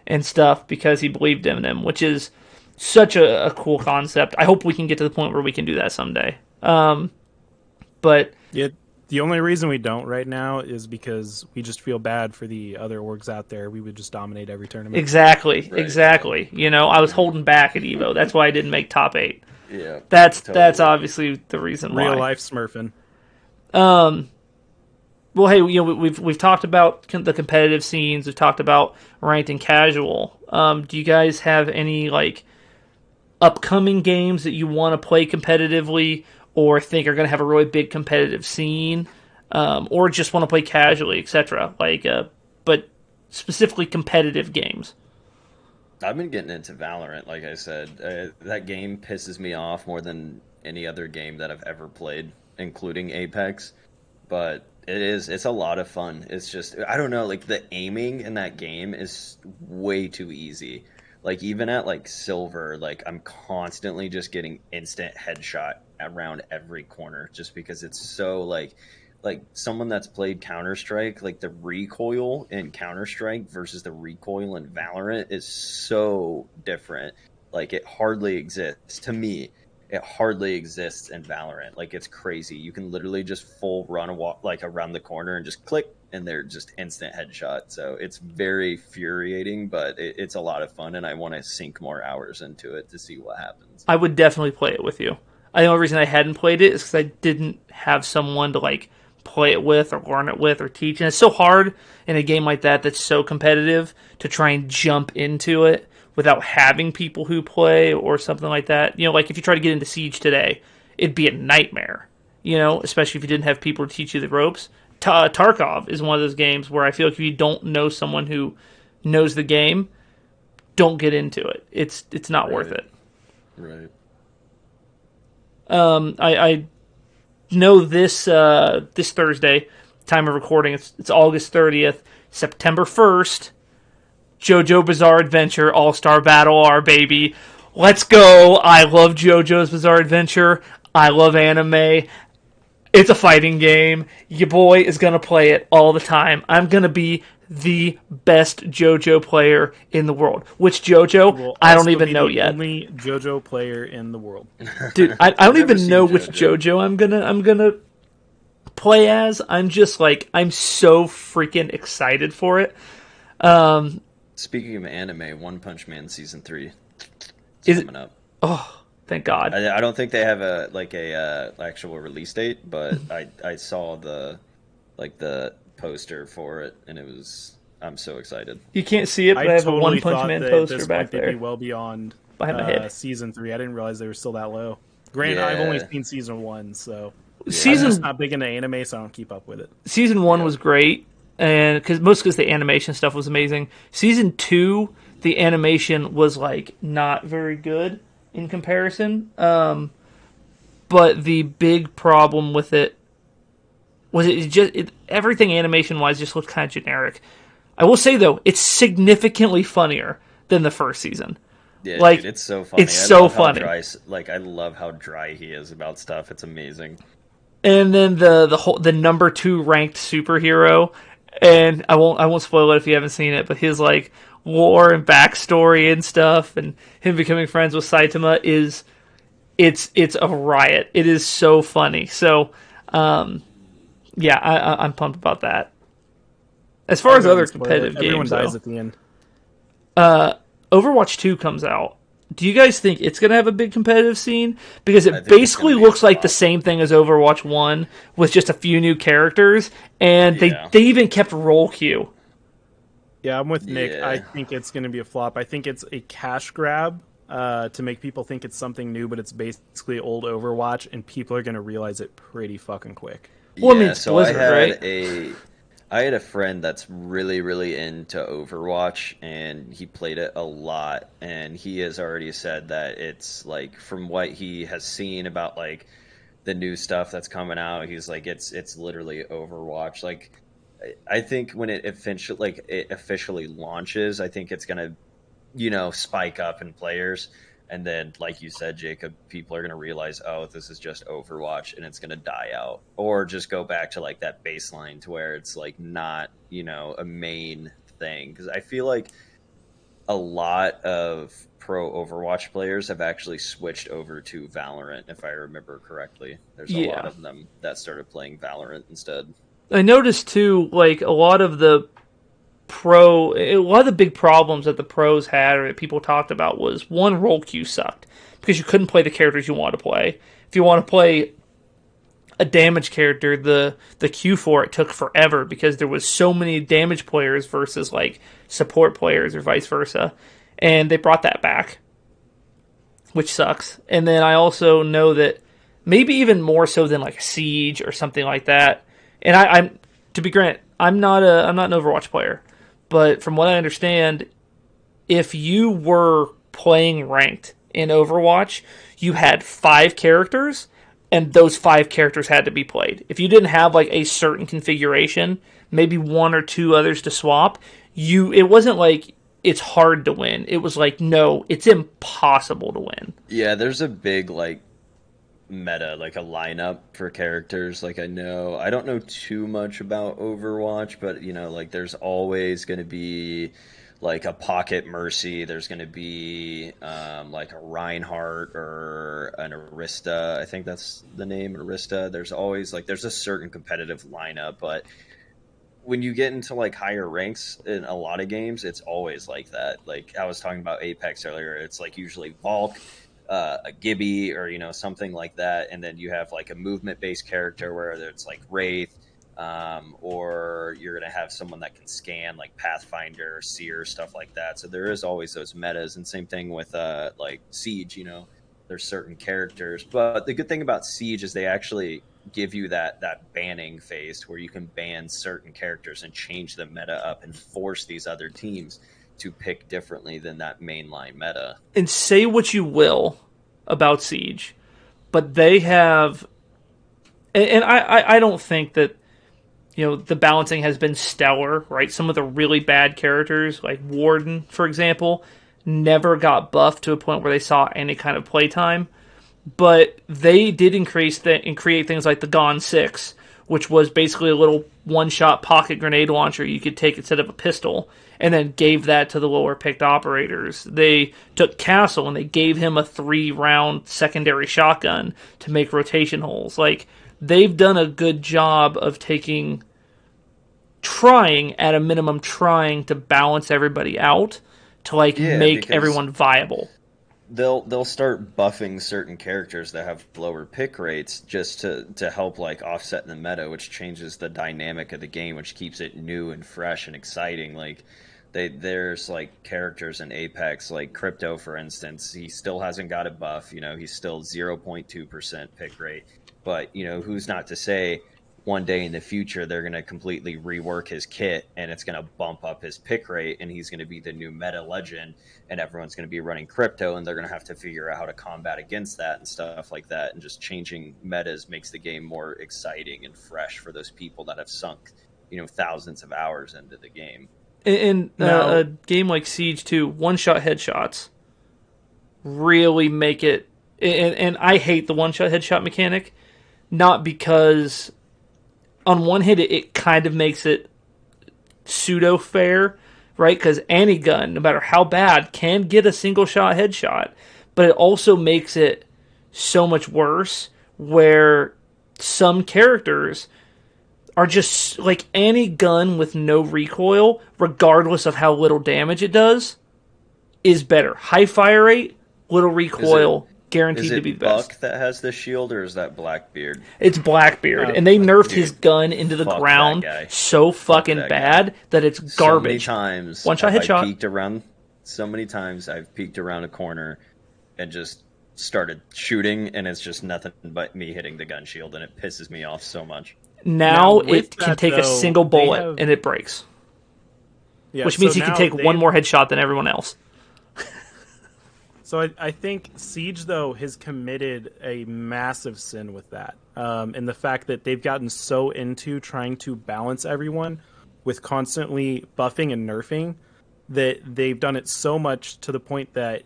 and stuff, because he believed in him, which is such a cool concept. I hope we can get to the point where we can do that someday. But yeah, the only reason we don't right now is because we just feel bad for the other orgs out there. We would just dominate every tournament. Exactly. I was holding back at Evo. That's why I didn't make top 8. Yeah, that's obviously the reason why. Real life smurfing. Well, hey, we've talked about the competitive scenes. We've talked about ranked and casual. Do you guys have any upcoming games that you want to play competitively, or think are going to have a really big competitive scene, or just want to play casually, etc.? But specifically competitive games. I've been getting into Valorant, like I said. That game pisses me off more than any other game that I've ever played, including Apex. But it's a lot of fun. It's just, I don't know, the aiming in that game is way too easy. Even at silver, I'm constantly just getting instant headshot around every corner, just because it's so like someone that's played Counter-Strike, the recoil in Counter-Strike versus the recoil in Valorant is so different. It hardly exists to me. It hardly exists in Valorant. It's crazy. You can literally just full run around the corner and just click, and they're just instant headshot. So it's very infuriating, but it's a lot of fun, and I want to sink more hours into it to see what happens. I would definitely play it with you. The only reason I hadn't played it is because I didn't have someone to play it with or learn it with or teach. And it's so hard in a game like that that's so competitive to try and jump into it without having people who play or something like that. If you try to get into Siege today, it'd be a nightmare, especially if you didn't have people to teach you the ropes. Tarkov is one of those games where I feel if you don't know someone who knows the game, don't get into it. It's not worth it. Right. I know this Thursday, time of recording, it's August 30th, September 1st, JoJo Bizarre Adventure All-Star Battle R, baby. Let's go. I love JoJo's Bizarre Adventure. I love anime. It's a fighting game. Your boy is going to play it all the time. I'm going to be the best JoJo player in the world. Which JoJo? I don't even know yet. Only JoJo player in the world. Dude, I don't even know which JoJo I'm gonna play as, I'm just like, I'm so freaking excited for it. Speaking of anime, One Punch Man season 3 Is coming up. Oh, thank God. I don't think they have a actual release date, but I saw the poster for it, and I'm so excited. You can't see it, but I have totally a One Punch Man that poster at this back point they'd there. be well beyond Behind my head. season 3. I didn't realize they were still that low. Granted, I've only seen season 1, so I'm just not big into anime, so I don't keep up with it. Season 1 was great, and because the animation stuff was amazing. Season 2, the animation was like not very good in comparison. But the big problem with it was everything animation wise just looked kind of generic. I will say though, it's significantly funnier than the first season. Yeah, like, dude, it's so funny. It's so funny. I love how dry he is about stuff. It's amazing. And then the number 2 ranked superhero, and I won't spoil it if you haven't seen it, but his like lore and backstory and stuff, and him becoming friends with Saitama it's a riot. It is so funny. So, yeah, I'm pumped about that. As far as other competitive games, everyone dies at the end. Overwatch 2 comes out. Do you guys think it's going to have a big competitive scene? Because it basically looks like the same thing as Overwatch 1 with just a few new characters, and they even kept role queue. Yeah, I'm with Nick. I think it's going to be a flop. I think it's a cash grab to make people think it's something new, but it's basically old Overwatch, and people are going to realize it pretty fucking quick. Well, I mean, it's Blizzard, right? I had a friend that's really, really into Overwatch, and he played it a lot, and he has already said that it's, like, from what he has seen about, like, the new stuff that's coming out, he's like, it's literally Overwatch. Like, I think when it officially launches, I think it's going to, spike up in players. And then, like you said, Jacob, people are going to realize, oh, this is just Overwatch, and it's going to die out. Or just go back to, like, that baseline to where it's, like, not, a main thing. Because I feel like a lot of pro Overwatch players have actually switched over to Valorant, if I remember correctly. There's a lot of them that started playing Valorant instead. I noticed, too, like, a lot of the big problems that the pros had or that people talked about was, one, role queue sucked because you couldn't play the characters you want to play. If you want to play a damage character, the queue for it took forever because there was so many damage players versus like support players or vice versa, and they brought that back, which sucks. And then I also know that maybe even more so than like Siege or something like that. And I'm to be granted, I'm not an Overwatch player. But from what I understand, if you were playing ranked in Overwatch, you had 5 characters, and those 5 characters had to be played. If you didn't have like a certain configuration, maybe 1 or 2 others to swap, it wasn't like it's hard to win. It was like, no, it's impossible to win. Yeah, there's a big like meta, like a lineup for characters. Like I don't know too much about Overwatch, but like there's always going to be like a Pocket Mercy, there's going to be like a Reinhardt or an Arista. I think that's the name, Arista. There's always there's a certain competitive lineup, but when you get into like higher ranks in a lot of games, it's always like that. Like I was talking about Apex earlier, it's like usually Valk, a Gibby, or something like that, and then you have like a movement-based character where it's like Wraith, or you're gonna have someone that can scan, like Pathfinder, Seer, stuff like that. So there is always those metas, and same thing with like Siege. There's certain characters, but the good thing about Siege is they actually give you that banning phase where you can ban certain characters and change the meta up and force these other teams to pick differently than that mainline meta. And say what you will about Siege, but they have, and I don't think that the balancing has been stellar, right? Some of the really bad characters, like Warden, for example, never got buffed to a point where they saw any kind of playtime. But they did increase and create things like the Gone 6, which was basically a little one-shot pocket grenade launcher you could take instead of a pistol, and then gave that to the lower-picked operators. They took Castle, and they gave him a 3-round secondary shotgun to make rotation holes. Like, they've done a good job of trying at a minimum, trying to balance everybody out to like Yeah, make because everyone viable. they'll start buffing certain characters that have lower pick rates just to help like offset the meta, which changes the dynamic of the game, which keeps it new and fresh and exciting. Like there's like characters in Apex, like Crypto, for instance. He still hasn't got a buff. You know, he's still 0.2% pick rate. But you know, who's not to say one day in the future they're going to completely rework his kit and it's going to bump up his pick rate and he's going to be the new meta legend and everyone's going to be running Crypto and they're going to have to figure out how to combat against that and stuff like that. And just changing metas makes the game more exciting and fresh for those people that have sunk, you know, thousands of hours into the game. In a game like Siege 2, one-shot headshots really make it... And I hate the one-shot headshot mechanic, not because... On one hand, it kind of makes it pseudo-fair, right? Because any gun, no matter how bad, can get a single-shot headshot. But it also makes it so much worse where some characters are just... Like, any gun with no recoil, regardless of how little damage it does, is better. High fire rate, little recoil... Guaranteed to be the best. Buck that has the shield, or is that Blackbeard? It's Blackbeard, and they nerfed his gun into the ground so fucking bad that it's garbage. So many times, one-shot headshot. So many times I've peeked around a corner and just started shooting, and it's just nothing but me hitting the gun shield, and it pisses me off so much. Now it can take a single bullet and it breaks, which means he can take one more headshot than everyone else. So I think Siege, though, has committed a massive sin with that. And the fact that they've gotten so into trying to balance everyone with constantly buffing and nerfing that they've done it so much to the point that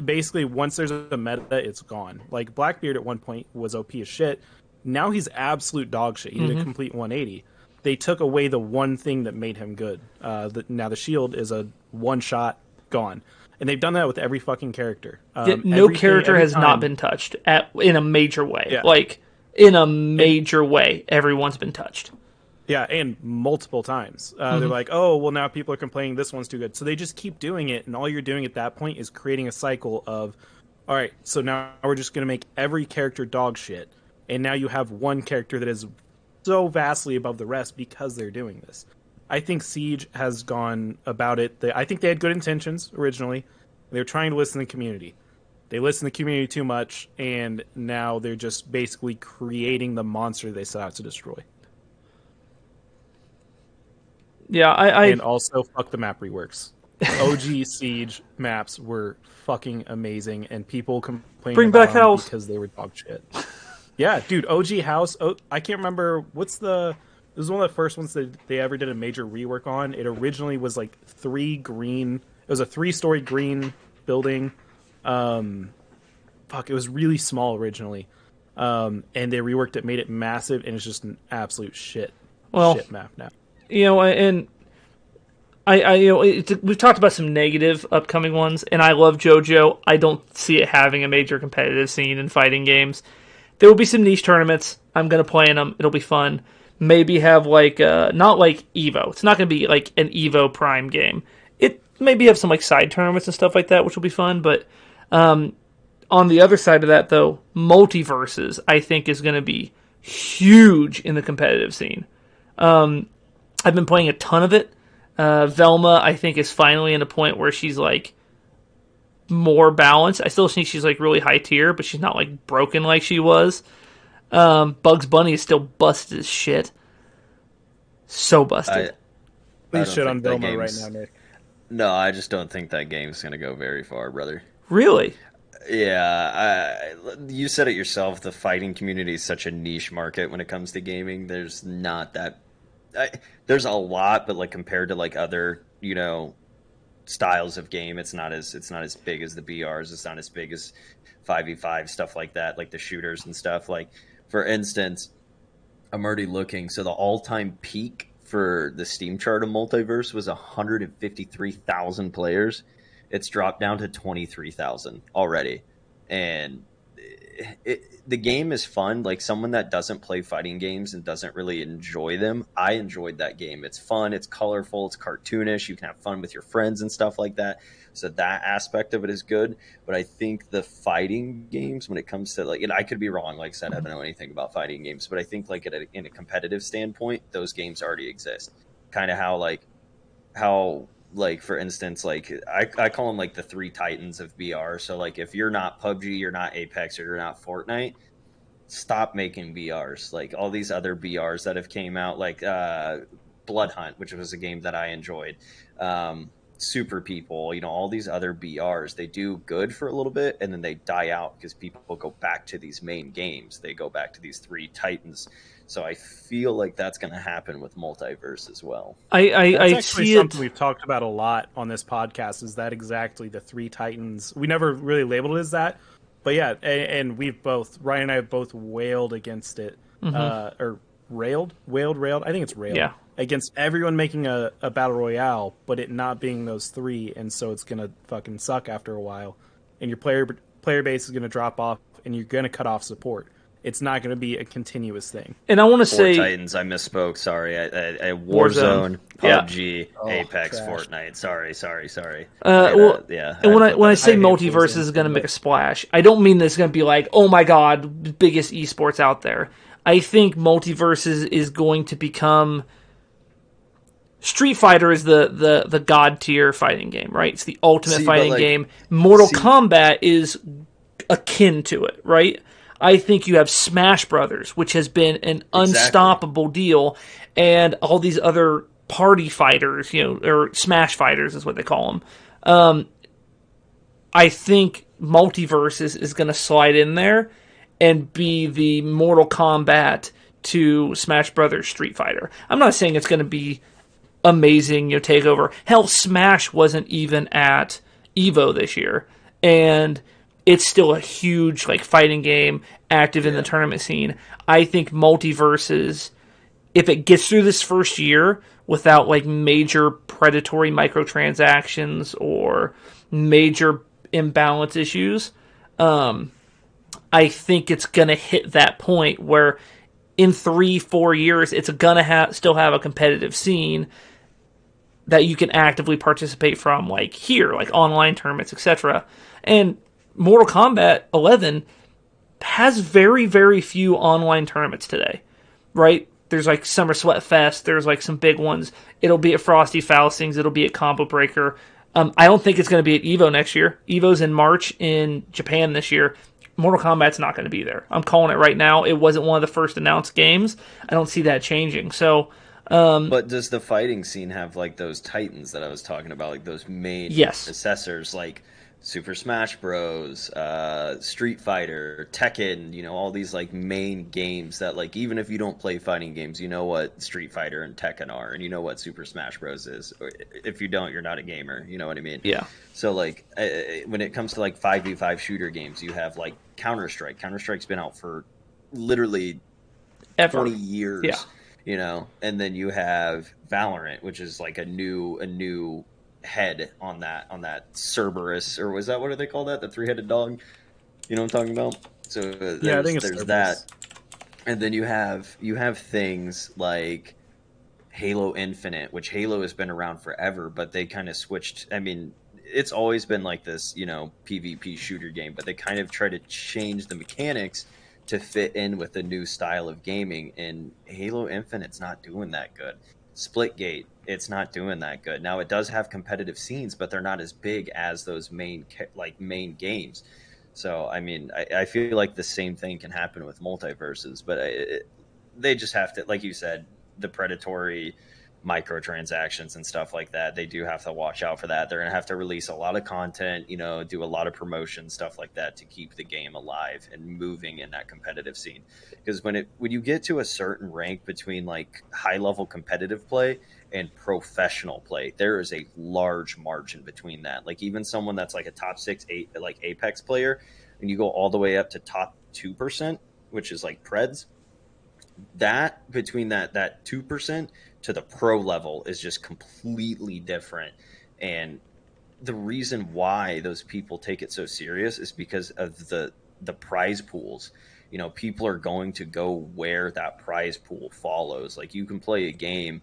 basically once there's a meta, it's gone. Like Blackbeard at one point was OP as shit. Now he's absolute dog shit. He did a complete 180. They took away the one thing that made him good. Now the shield is a one-shot gone. And they've done that with every fucking character. No character has not been touched in a major way. Yeah. Like, in a major way, everyone's been touched. Yeah, and multiple times. They're like, oh, well, now people are complaining this one's too good. So they just keep doing it, and all you're doing at that point is creating a cycle of, all right, so now we're just going to make every character dog shit. And now you have one character that is so vastly above the rest because they're doing this. I think Siege has gone about it. I think they had good intentions originally. They were trying to listen to the community. They listened to the community too much, and now they're just basically creating the monster they set out to destroy. Yeah, and also fuck the map reworks. OG Siege maps were fucking amazing, and people complained Bring about back them House because they were dog shit. Yeah, dude, OG House. Oh, I can't remember This was one of the first ones that they ever did a major rework on. It originally was like 3 green. It was a 3-story green building. It was really small originally. And they reworked it, made it massive, and it's just an absolute shit map now. You know, and we've talked about some negative upcoming ones, and I love JoJo. I don't see it having a major competitive scene in fighting games. There will be some niche tournaments. I'm going to play in them. It'll be fun. Maybe have like not like Evo. It's not going to be like an Evo Prime game. It maybe have some like side tournaments and stuff like that, which will be fun. But on the other side of that, though, multiverses I think is going to be huge in the competitive scene. I've been playing a ton of it. Velma, I think, is finally in a point where she's like more balanced. I still think she's like really high tier, but she's not like broken like she was. Bugs Bunny is still busted as shit. So busted. Please shit on Velma right now, Nick. No, I just don't think that game's going to go very far, brother. Really? Yeah. You said it yourself. The fighting community is such a niche market when it comes to gaming. There's not that... there's a lot, but like compared to like other, you know, styles of game, it's not as big as the BRs. It's not as big as 5v5, stuff like that, like the shooters and stuff. Like, for instance, I'm already looking. So the all-time peak for the Steam chart of Multiverse was 153,000 players. It's dropped down to 23,000 already. And the game is fun. Like someone that doesn't play fighting games and doesn't really enjoy them, I enjoyed that game. It's fun, it's colorful, it's cartoonish. You can have fun with your friends and stuff like that. So that aspect of it is good. But I think the fighting games, when it comes to like, and I could be wrong. Like I said, I don't know anything about fighting games, but I think like in a competitive standpoint, those games already exist. Kind of how like for instance, like I call them like the three titans of BR. So like if you're not PUBG, you're not Apex, or you're not Fortnite, stop making BRs. Like all these other BRs that have came out, like Blood Hunt, which was a game that I enjoyed. Super People, all these other BRs, they do good for a little bit and then they die out because people go back to these main games. They go back to these three titans. So I feel like that's going to happen with Multiverse as well. I see something we've talked about a lot on this podcast. Is that exactly the three titans? We never really labeled it as that, but yeah, and we've both, Ryan and I have both wailed against it, or wailed. I think it's railed. Yeah. Against everyone making a battle royale, but it not being those three, and so it's gonna fucking suck after a while, and your player base is gonna drop off, and you're gonna cut off support. It's not going to be a continuous thing. And I want to say Titans. I misspoke. Sorry. I Warzone, PUBG, Apex, trash. Fortnite. Sorry. Yeah. And when I say Multiverse is going to make a splash, I don't mean that it's going to be like, oh my god, biggest esports out there. I think Multiverse is going to become. Street Fighter is the god tier fighting game, right? It's the ultimate fighting game. Mortal Kombat is akin to it, right? I think you have Smash Brothers, which has been an unstoppable deal, and all these other party fighters, or Smash fighters is what they call them. I think Multiverse is going to slide in there and be the Mortal Kombat to Smash Brothers Street Fighter. I'm not saying it's going to be amazing, takeover. Hell, Smash wasn't even at EVO this year, and it's still a huge fighting game, active in the tournament scene. I think Multiverses, if it gets through this first year without major predatory microtransactions or major imbalance issues, I think it's gonna hit that point where in 3-4 years it's gonna still have a competitive scene that you can actively participate from, online tournaments, etc. And Mortal Kombat 11 has very, very few online tournaments today, right? There's Summer Sweat Fest, there's some big ones. It'll be at Frosty Faustings, it'll be at Combo Breaker. I don't think it's going to be at EVO next year. EVO's in March in Japan this year. Mortal Kombat's not going to be there. I'm calling it right now. It wasn't one of the first announced games. I don't see that changing. So, but does the fighting scene have those titans that I was talking about, those main assessors, Super Smash Bros, Street Fighter, Tekken, all these main games that even if you don't play fighting games, you know what Street Fighter and Tekken are, and you know what Super Smash Bros is. Or if you don't, you're not a gamer. You know what I mean? Yeah. So when it comes to 5v5 shooter games, you have Counter-Strike. Counter-Strike's been out for literally ever 20 years. Yeah. And then you have Valorant, which is a new head on that Cerberus, or was that, what do they call that, the three-headed dog? You know what I'm talking about? So I think it's there's Cerberus. that, and then you have things like Halo Infinite, which Halo has been around forever, but they kind of switched. I mean, it's always been this PvP shooter game, but they kind of try to change the mechanics to fit in with the new style of gaming, and Halo Infinite's not doing that good. Splitgate, it's not doing that good. Now it does have competitive scenes, but they're not as big as those main games. So I mean, I feel like the same thing can happen with Multiverses, but they just have to, like you said, the predatory microtransactions and stuff like that. They do have to watch out for that. They're gonna have to release a lot of content, do a lot of promotion, stuff like that, to keep the game alive and moving in that competitive scene. Because when you get to a certain rank between high level competitive play and professional play, there is a large margin between that. Even someone that's a top 6-8 Apex player, and you go all the way up to top 2%, which is Preds, that between that 2% to the pro level is just completely different. And the reason why those people take it so serious is because of the the prize pools, people are going to go where that prize pool follows. Like, you can play a game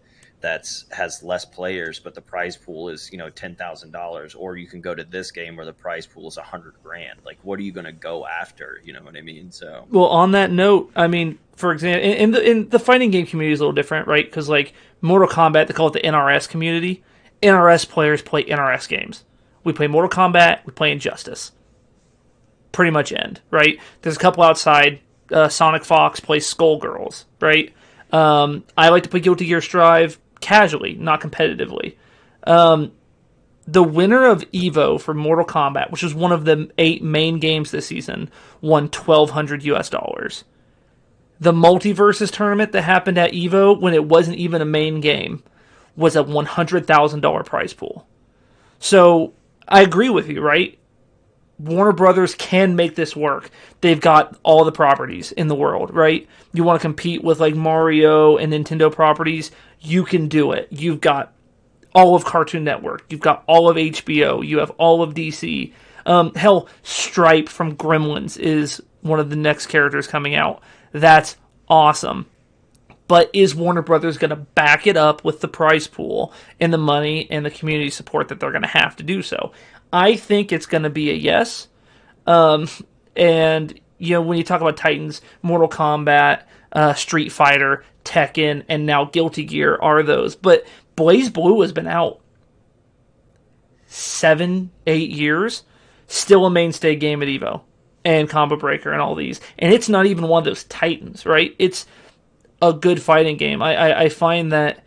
has less players, but the prize pool is, $10,000, or you can go to this game where the prize pool is $100,000. Like, what are you going to go after? You know what I mean? So, well, on that note, I mean, for example, in the fighting game community is a little different, right? Because like Mortal Kombat, they call it the NRS community. NRS players play NRS games. We play Mortal Kombat, we play Injustice. Pretty much end, right? There's a couple outside. Sonic Fox plays Skullgirls, right? I like to play Guilty Gear Strive casually, not competitively. The winner of EVO for Mortal Kombat, which was one of the 8 main games this season, won $1,200. The Multiverses tournament that happened at EVO, when it wasn't even a main game, was a $100,000 prize pool. So I agree with you, right? Warner Brothers can make this work. They've got all the properties in the world, right? You want to compete with like Mario and Nintendo properties, you can do it. You've got all of Cartoon Network. You've got all of HBO. You have all of DC. Hell, Stripe from Gremlins is one of the next characters coming out. That's awesome. But is Warner Brothers going to back it up with the prize pool and the money and the community support that they're going to have to do so? I think it's going to be a yes. And, when you talk about Titans, Mortal Kombat, Street Fighter, Tekken, and now Guilty Gear are those. But Blaze Blue has been out 7-8 years. Still a mainstay game at EVO. And Combo Breaker and all these. And it's not even one of those Titans, right? It's a good fighting game. I find that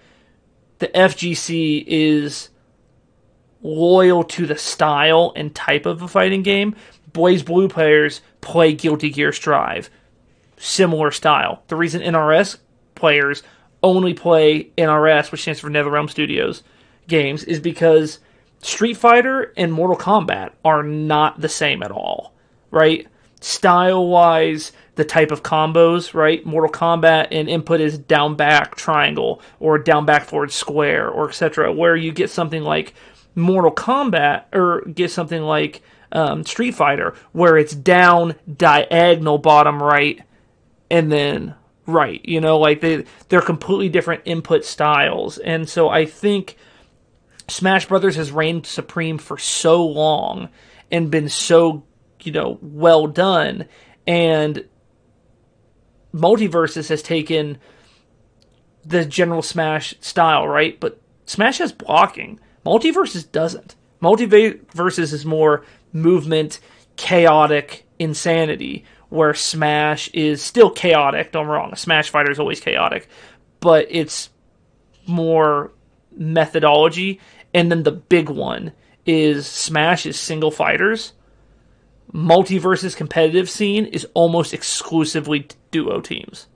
the FGC is loyal to the style and type of a fighting game. Blaze Blue players play Guilty Gear Strive. Similar style. The reason NRS players only play NRS, which stands for NetherRealm Studios games, is because Street Fighter and Mortal Kombat are not the same at all, right? Style-wise, the type of combos, right? Mortal Kombat and input is down-back triangle or down-back forward square or etc., where you get something like Mortal Kombat, or get something like Street Fighter, where it's down, diagonal, bottom right, and then right. Like they're completely different input styles. And so I think Smash Brothers has reigned supreme for so long and been so, well done. And Multiverses has taken the general Smash style, right? But Smash has blocking. Multiverses doesn't. Multiverses is more movement, chaotic insanity, where Smash is still chaotic. Don't get me wrong, a Smash fighter is always chaotic, but it's more methodology. And then the big one is Smash is single fighters. Multiverses competitive scene is almost exclusively duo teams.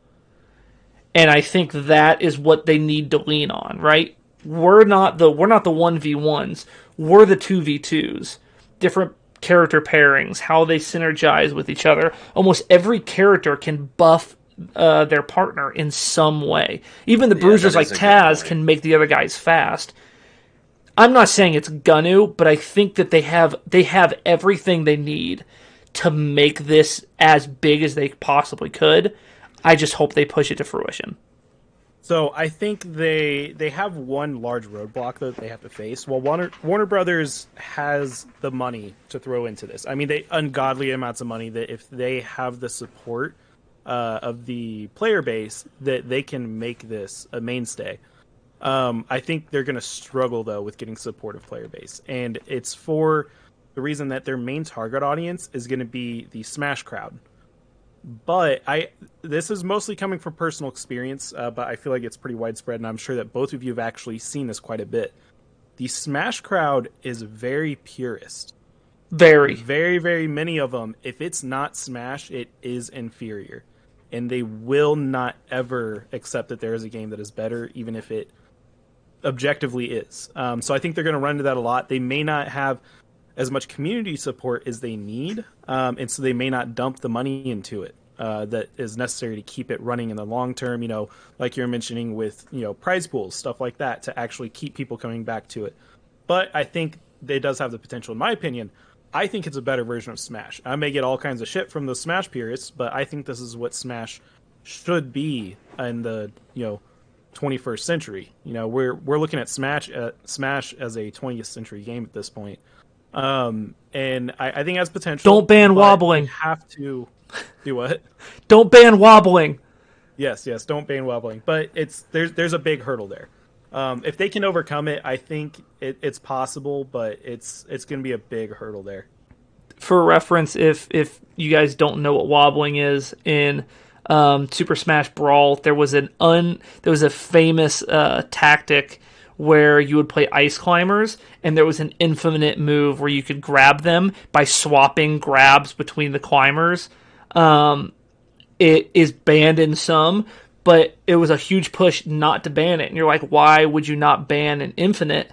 And I think that is what they need to lean on, right? We're not the 1v1s. We're the 2v2s. Different character pairings, how they synergize with each other. Almost every character can buff their partner in some way. Even the bruisers like Taz can make the other guys fast. I'm not saying it's gonna, but I think that they have everything they need to make this as big as they possibly could. I just hope they push it to fruition. So I think they have one large roadblock that they have to face. Well, Warner Brothers has the money to throw into this. I mean, they ungodly amounts of money that if they have the support of the player base, that they can make this a mainstay. I think they're going to struggle, though, with getting supportive player base. And it's for the reason that their main target audience is going to be the Smash crowd. But this is mostly coming from personal experience, but I feel like it's pretty widespread, and I'm sure that both of you have actually seen this quite a bit. The Smash crowd is very purist. Very. Very, very many of them, if it's not Smash, it is inferior. And they will not ever accept that there is a game that is better, even if it objectively is. So I think they're going to run into that a lot. They may not have as much community support as they need, and so they may not dump the money into it that is necessary to keep it running in the long term, like you're mentioning with, prize pools, stuff like that, to actually keep people coming back to it. But I think it does have the potential, in my opinion, I think it's a better version of Smash. I may get all kinds of shit from the Smash purists, but I think this is what Smash should be in the 21st century. We're looking at Smash as a 20th century game at this point, and I think it has potential. Don't ban wobbling. Have to do what? Don't ban wobbling. Yes, don't ban wobbling. But there's a big hurdle there. If they can overcome it, I think it's possible, but it's going to be a big hurdle there. For reference, if you guys don't know what wobbling is, in Super Smash Brawl, there was a famous tactic where you would play ice climbers, and there was an infinite move where you could grab them by swapping grabs between the climbers. It is banned in some, but it was a huge push not to ban it. And you're like, why would you not ban an infinite?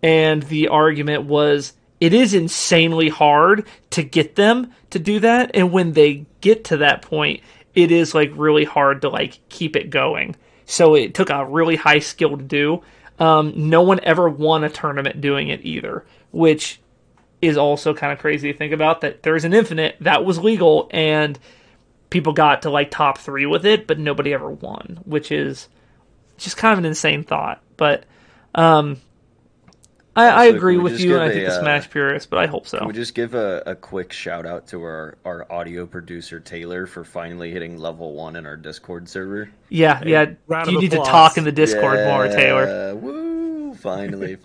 And the argument was, it is insanely hard to get them to do that. And when they get to that point, it is like really hard to like keep it going. So it took a really high skill to do. No one ever won a tournament doing it either, which is also kind of crazy to think about, that there's an infinite that was legal and people got to like top 3 with it, but nobody ever won, which is just kind of an insane thought. But I agree with you, and I think the Smash purist, but I hope so. Can we just give a quick shout out to our audio producer Taylor for finally hitting level 1 in our Discord server? Yeah. You need to talk in the Discord more, Taylor. Woo! Finally.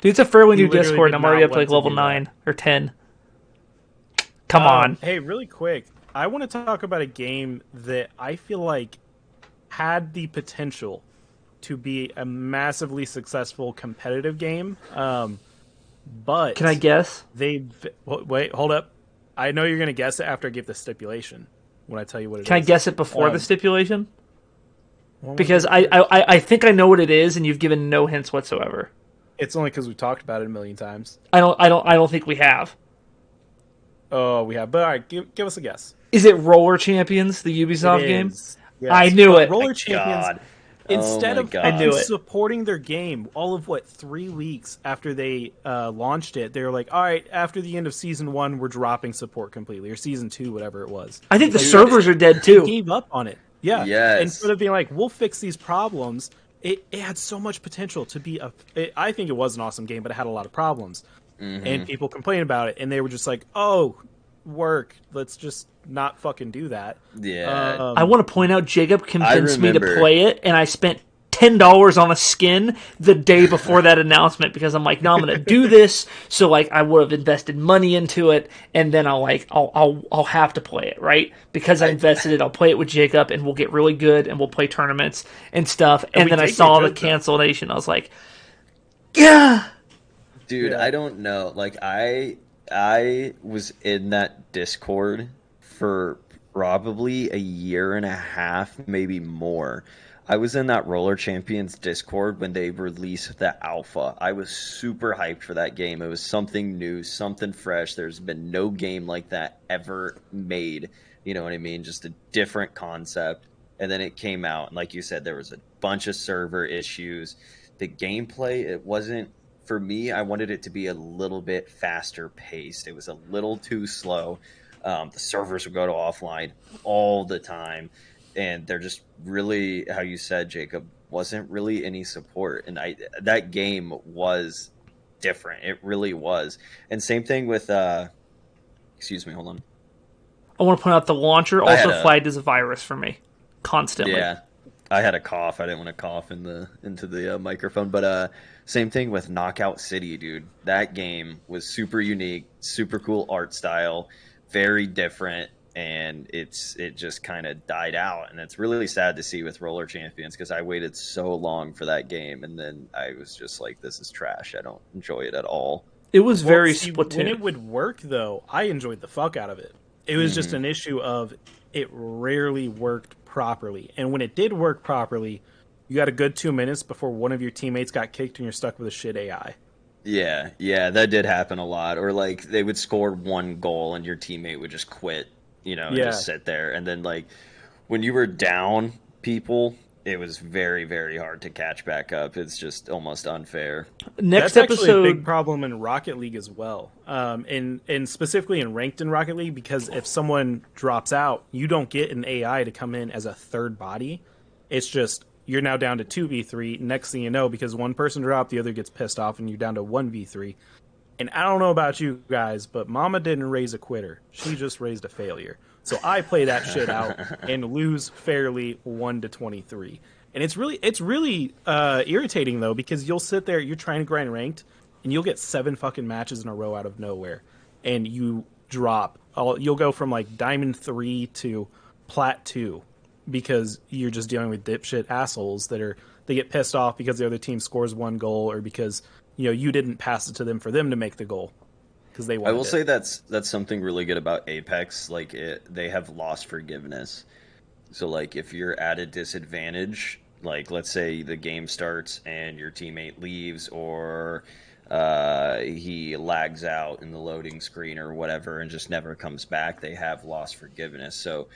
Dude, it's a fairly new Discord, and I'm already up to like level 9 or 10. Come on. Hey, really quick. I want to talk about a game that I feel like had the potential to be a massively successful competitive game. But can I guess? Wait, hold up. I know you're going to guess it after I give the stipulation when I tell you what it is. Can I guess it before the stipulation? Because I think I know what it is, and you've given no hints whatsoever. It's only because we've talked about it a million times. I don't think we have. Oh, we have. But all right, give us a guess. Is it Roller Champions, the Ubisoft game? Yes. I knew it. Roller Champions. Instead of supporting their game, all of 3 weeks after they launched it, they were like, all right, after the end of season 1, we're dropping support completely, or season 2, whatever it was. I think the servers are dead too. They gave up on it. Yeah. Yes. Instead of being like, we'll fix these problems, it had so much potential to be I think it was an awesome game, but it had a lot of problems. Mm-hmm. And people complained about it, and they were just like, oh, let's just not fucking do that. Yeah. I want to point out, Jacob convinced me to play it, and I spent $10 on a skin the day before that announcement, because I'm like, no, I'm going to do this. So like, I would have invested money into it, and then I'll have to play it, right? Because I invested it, I'll play it with Jacob, and we'll get really good, and we'll play tournaments and stuff. And then I saw the cancellation. I was like, yeah. Dude, I don't know. Like, I was in that Discord for probably a year and a half, maybe more. I was in that Roller Champions Discord when they released the alpha. I was super hyped for that game. It was something new, something fresh. There's been no game like that ever made. You know what I mean? Just a different concept. And then it came out, and like you said, there was a bunch of server issues. The gameplay, it wasn't, for me, I wanted it to be a little bit faster paced. It was a little too slow. The servers would go to offline all the time. And they're just really, how you said, Jacob, wasn't really any support. And that game was different. It really was. And same thing with, excuse me, hold on. I want to point out the launcher also flagged as a virus for me constantly. Yeah, I had a cough. I didn't want to cough into the microphone. But same thing with Knockout City, dude. That game was super unique, super cool art style, very different. And it just kind of died out, and it's really sad to see with Roller Champions, because I waited so long for that game, and then I was just like, this is trash. I don't enjoy it at all. It was very Splatoon. When it would work, though, I enjoyed the fuck out of it. It was just an issue of it rarely worked properly, and when it did work properly, you got a good 2 minutes before one of your teammates got kicked and you're stuck with a shit AI. Yeah, that did happen a lot. Or like they would score one goal and your teammate would just quit. And just sit there. And then, like, when you were down people it was very, very hard to catch back up. It's just almost unfair. Next That's actually episode, a big problem in Rocket League as well, and specifically in ranked in Rocket League, because if someone drops out, you don't get an AI to come in as a third body. It's just you're now down to 2v3. Next thing you know, because one person dropped, the other gets pissed off, and you're down to 1v3. And I don't know about you guys, but Mama didn't raise a quitter. She just raised a failure. So I play that shit out and lose fairly 1-23. And it's really irritating though, because you'll sit there, you're trying to grind ranked, and you'll get 7 fucking matches in a row out of nowhere, and you drop. You'll go from like Diamond 3 to Plat 2 because you're just dealing with dipshit assholes they get pissed off because the other team scores 1 goal, or because you didn't pass it to them for them to make the goal because they wanted I will it. say that's something really good about Apex. Like they have loss forgiveness. So like if you're at a disadvantage, like let's say the game starts and your teammate leaves, or he lags out in the loading screen or whatever and just never comes back, they have loss forgiveness. So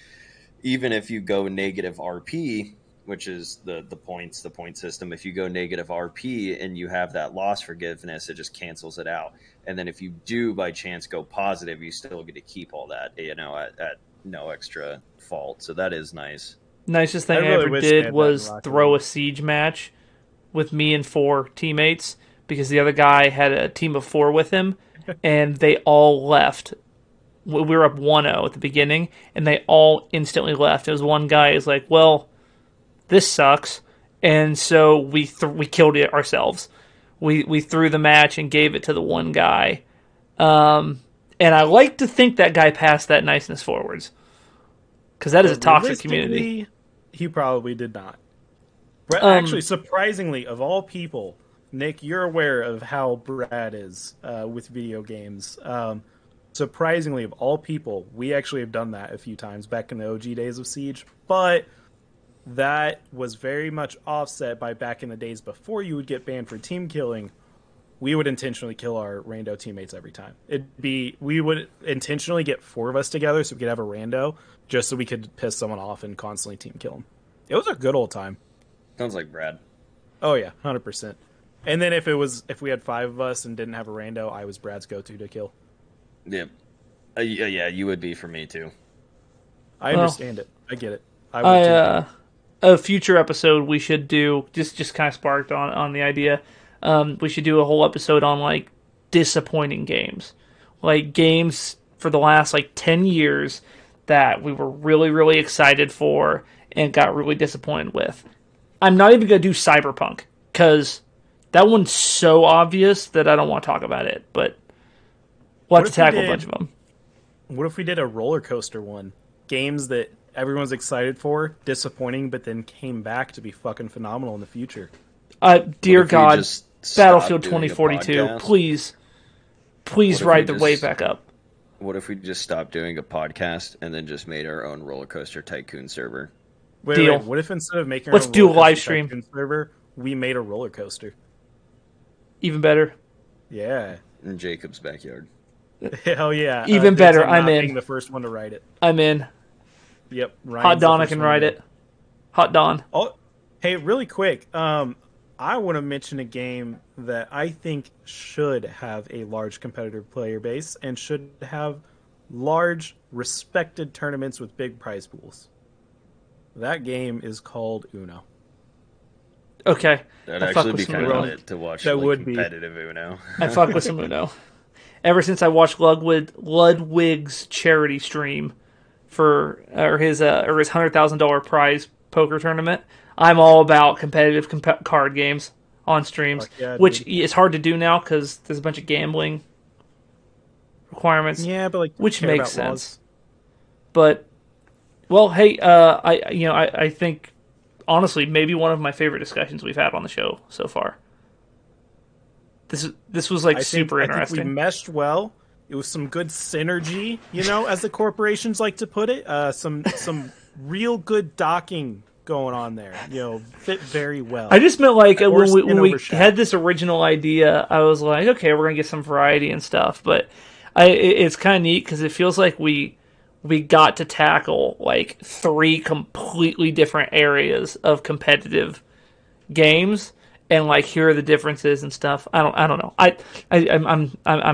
even if you go negative RP, which is the point system, if you go negative RP and you have that loss forgiveness, it just cancels it out. And then if you do by chance go positive, you still get to keep all that, at no extra fault. So that is nice. nicest thing I really ever wish they did had that was in Rocket throw a League. siege match with me and 4 teammates, because the other guy had a team of 4 with him, and they all left. We were up 1-0 at the beginning, and they all instantly left. It was one guy who's like, well, this sucks. And so we killed it ourselves. We threw the match and gave it to the one guy. And I like to think that guy passed that niceness forwards, because that is a toxic community. Realistically, he probably did not. Actually, surprisingly, of all people, Nick, you're aware of how Brad is with video games. Surprisingly, of all people, we actually have done that a few times back in the OG days of Siege, but that was very much offset by back in the days before you would get banned for team killing. We would intentionally kill our rando teammates every time. We would intentionally get 4 of us together so we could have a rando, just so we could piss someone off and constantly team kill them. It was a good old time. Sounds like Brad. Oh yeah, 100%. And then if we had 5 of us and didn't have a rando, I was Brad's go-to to kill. Yeah. Yeah, you would be for me too. I understand it. I get it. I would too. A future episode we should do, just kind of sparked on the idea. We should do a whole episode on like disappointing games, like games for the last like 10 years that we were really, really excited for and got really disappointed with. I'm not even going to do Cyberpunk, because that one's so obvious that I don't want to talk about it, but we'll have to tackle a bunch of them. What if we did a roller coaster one? Games that everyone's excited for, disappointing, but then came back to be fucking phenomenal in the future. Dear God, Battlefield doing a 2042, podcast? please What if ride we the wave just- back up. What if we just stopped doing a podcast and then just made our own roller coaster tycoon server? Wait, Deal. what if instead of making Let's our own do a roller live coaster stream. tycoon server, we made a roller coaster? Even better. Yeah. In Jacob's backyard. Hell yeah. Even Dibs better, on I'm not in. being the first one to write it. I'm in. Yep. Hot Ryan's the Dawn, I first can one ride to it. Hot Dawn. Oh, hey, really quick. I want to mention a game that I think should have a large competitive player base and should have large, respected tournaments with big prize pools. That game is called Uno. Okay. That'd I fuck actually with be some kind Uno. of lit to watch That like, would be. competitive Uno. I fuck with some Uno. Ever since I watched Ludwig's charity stream for his $100,000 prize poker tournament, I'm all about competitive card games on streams, Fuck yeah, which dude. is hard to do now because there's a bunch of gambling requirements. Yeah, but like, Which care makes about laws. sense. But, well, hey, I think honestly maybe one of my favorite discussions we've had on the show so far. This was like super I interesting. think we meshed well. It was some good synergy, as the corporations like to put it. Some real good docking going on there. Fit very well. I just meant like Or when skin we over shaft. had this original idea, I was like, okay, we're gonna get some variety and stuff. But it's kind of neat because it feels like we we got to tackle like 3 completely different areas of competitive games, and like here are the differences and stuff. I don't know. I'm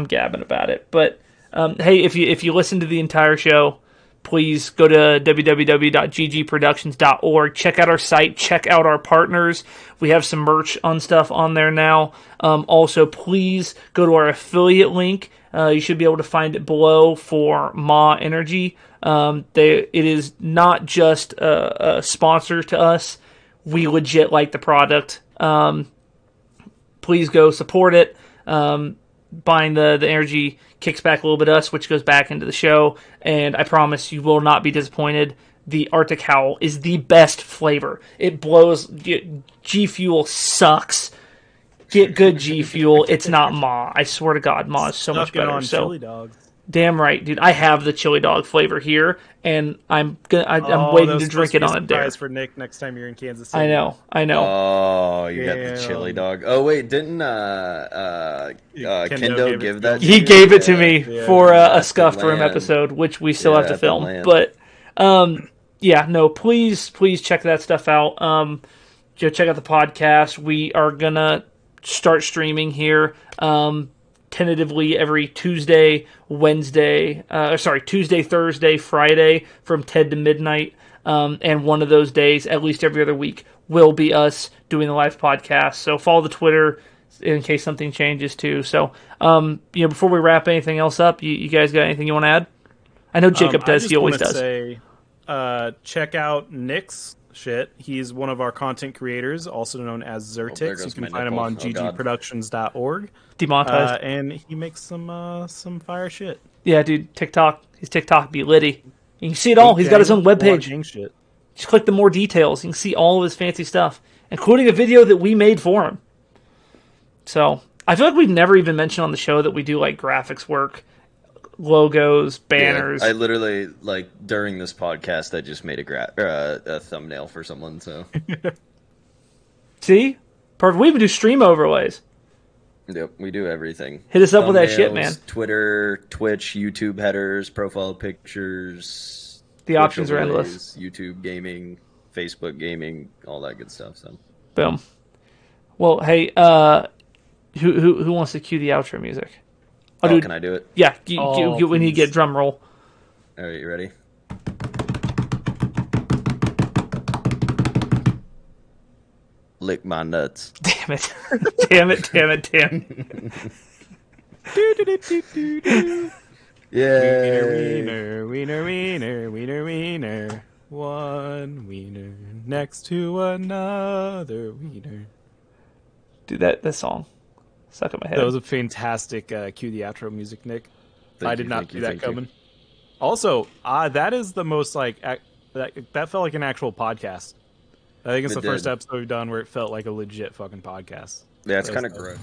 gabbing about it, but hey, if you listen to the entire show, please go to www.ggproductions.org. Check out our site. Check out our partners. We have some merch on stuff on there now. Also, please go to our affiliate link. You should be able to find it below for Ma Energy. It is not just a sponsor to us. We legit like the product. Please go support it. Buying the energy kicks back a little bit of us, which goes back into the show, and I promise you will not be disappointed. The Arctic Howl is the best flavor. It blows. G Fuel sucks. Get good G Fuel. It's not Ma. I swear to God, Ma is so much better. On chili dogs. Damn right, dude. I have the chili dog flavor here, and I'm waiting to drink it on a dare. For Nick next time you're in Kansas City. I know. Oh, you got the chili dog. Oh wait, didn't Kendo give that? He gave it to me for a Scuffed Room episode, which we still have to film. But please check that stuff out. Check out the podcast. We are gonna start streaming here. Tentatively every Tuesday, Thursday, Friday from 10 to midnight. And one of those days, at least every other week, will be us doing the live podcast. So follow the Twitter in case something changes too. So, before we wrap anything else up, you guys got anything you want to add? I know Jacob does. He always does. Check out Nick's shit. He's one of our content creators, also known as Zertix. You can find him on ggproductions.org. Demonetized. And he makes some fire shit. Yeah, dude. TikTok. His TikTok be litty. You can see it all. He's got his own webpage. Just click the more details. You can see all of his fancy stuff, including a video that we made for him. So I feel like we've never even mentioned on the show that we do like graphics work, logos, banners. Yeah, I literally during this podcast I just made a thumbnail for someone. So see, perfect. We even do stream overlays. Yep, we do everything. Hit us up with that shit, man. Twitter, Twitch, YouTube headers, profile pictures. The options are endless. YouTube gaming, Facebook gaming, all that good stuff. So boom. Well, hey, who wants to cue the outro music? Can I do it? Yeah, we need to get drum roll. All right, you ready? Lick my nuts. Damn it. Damn it. Yeah. Wiener. One wiener next to another wiener. Dude, that song stuck in my head. That was a fantastic cue the outro music, Nick. I did not see that coming. Also, that is the most that felt like an actual podcast. I think it's the first episode we've done where it felt like a legit fucking podcast. Yeah, it's kind of gross.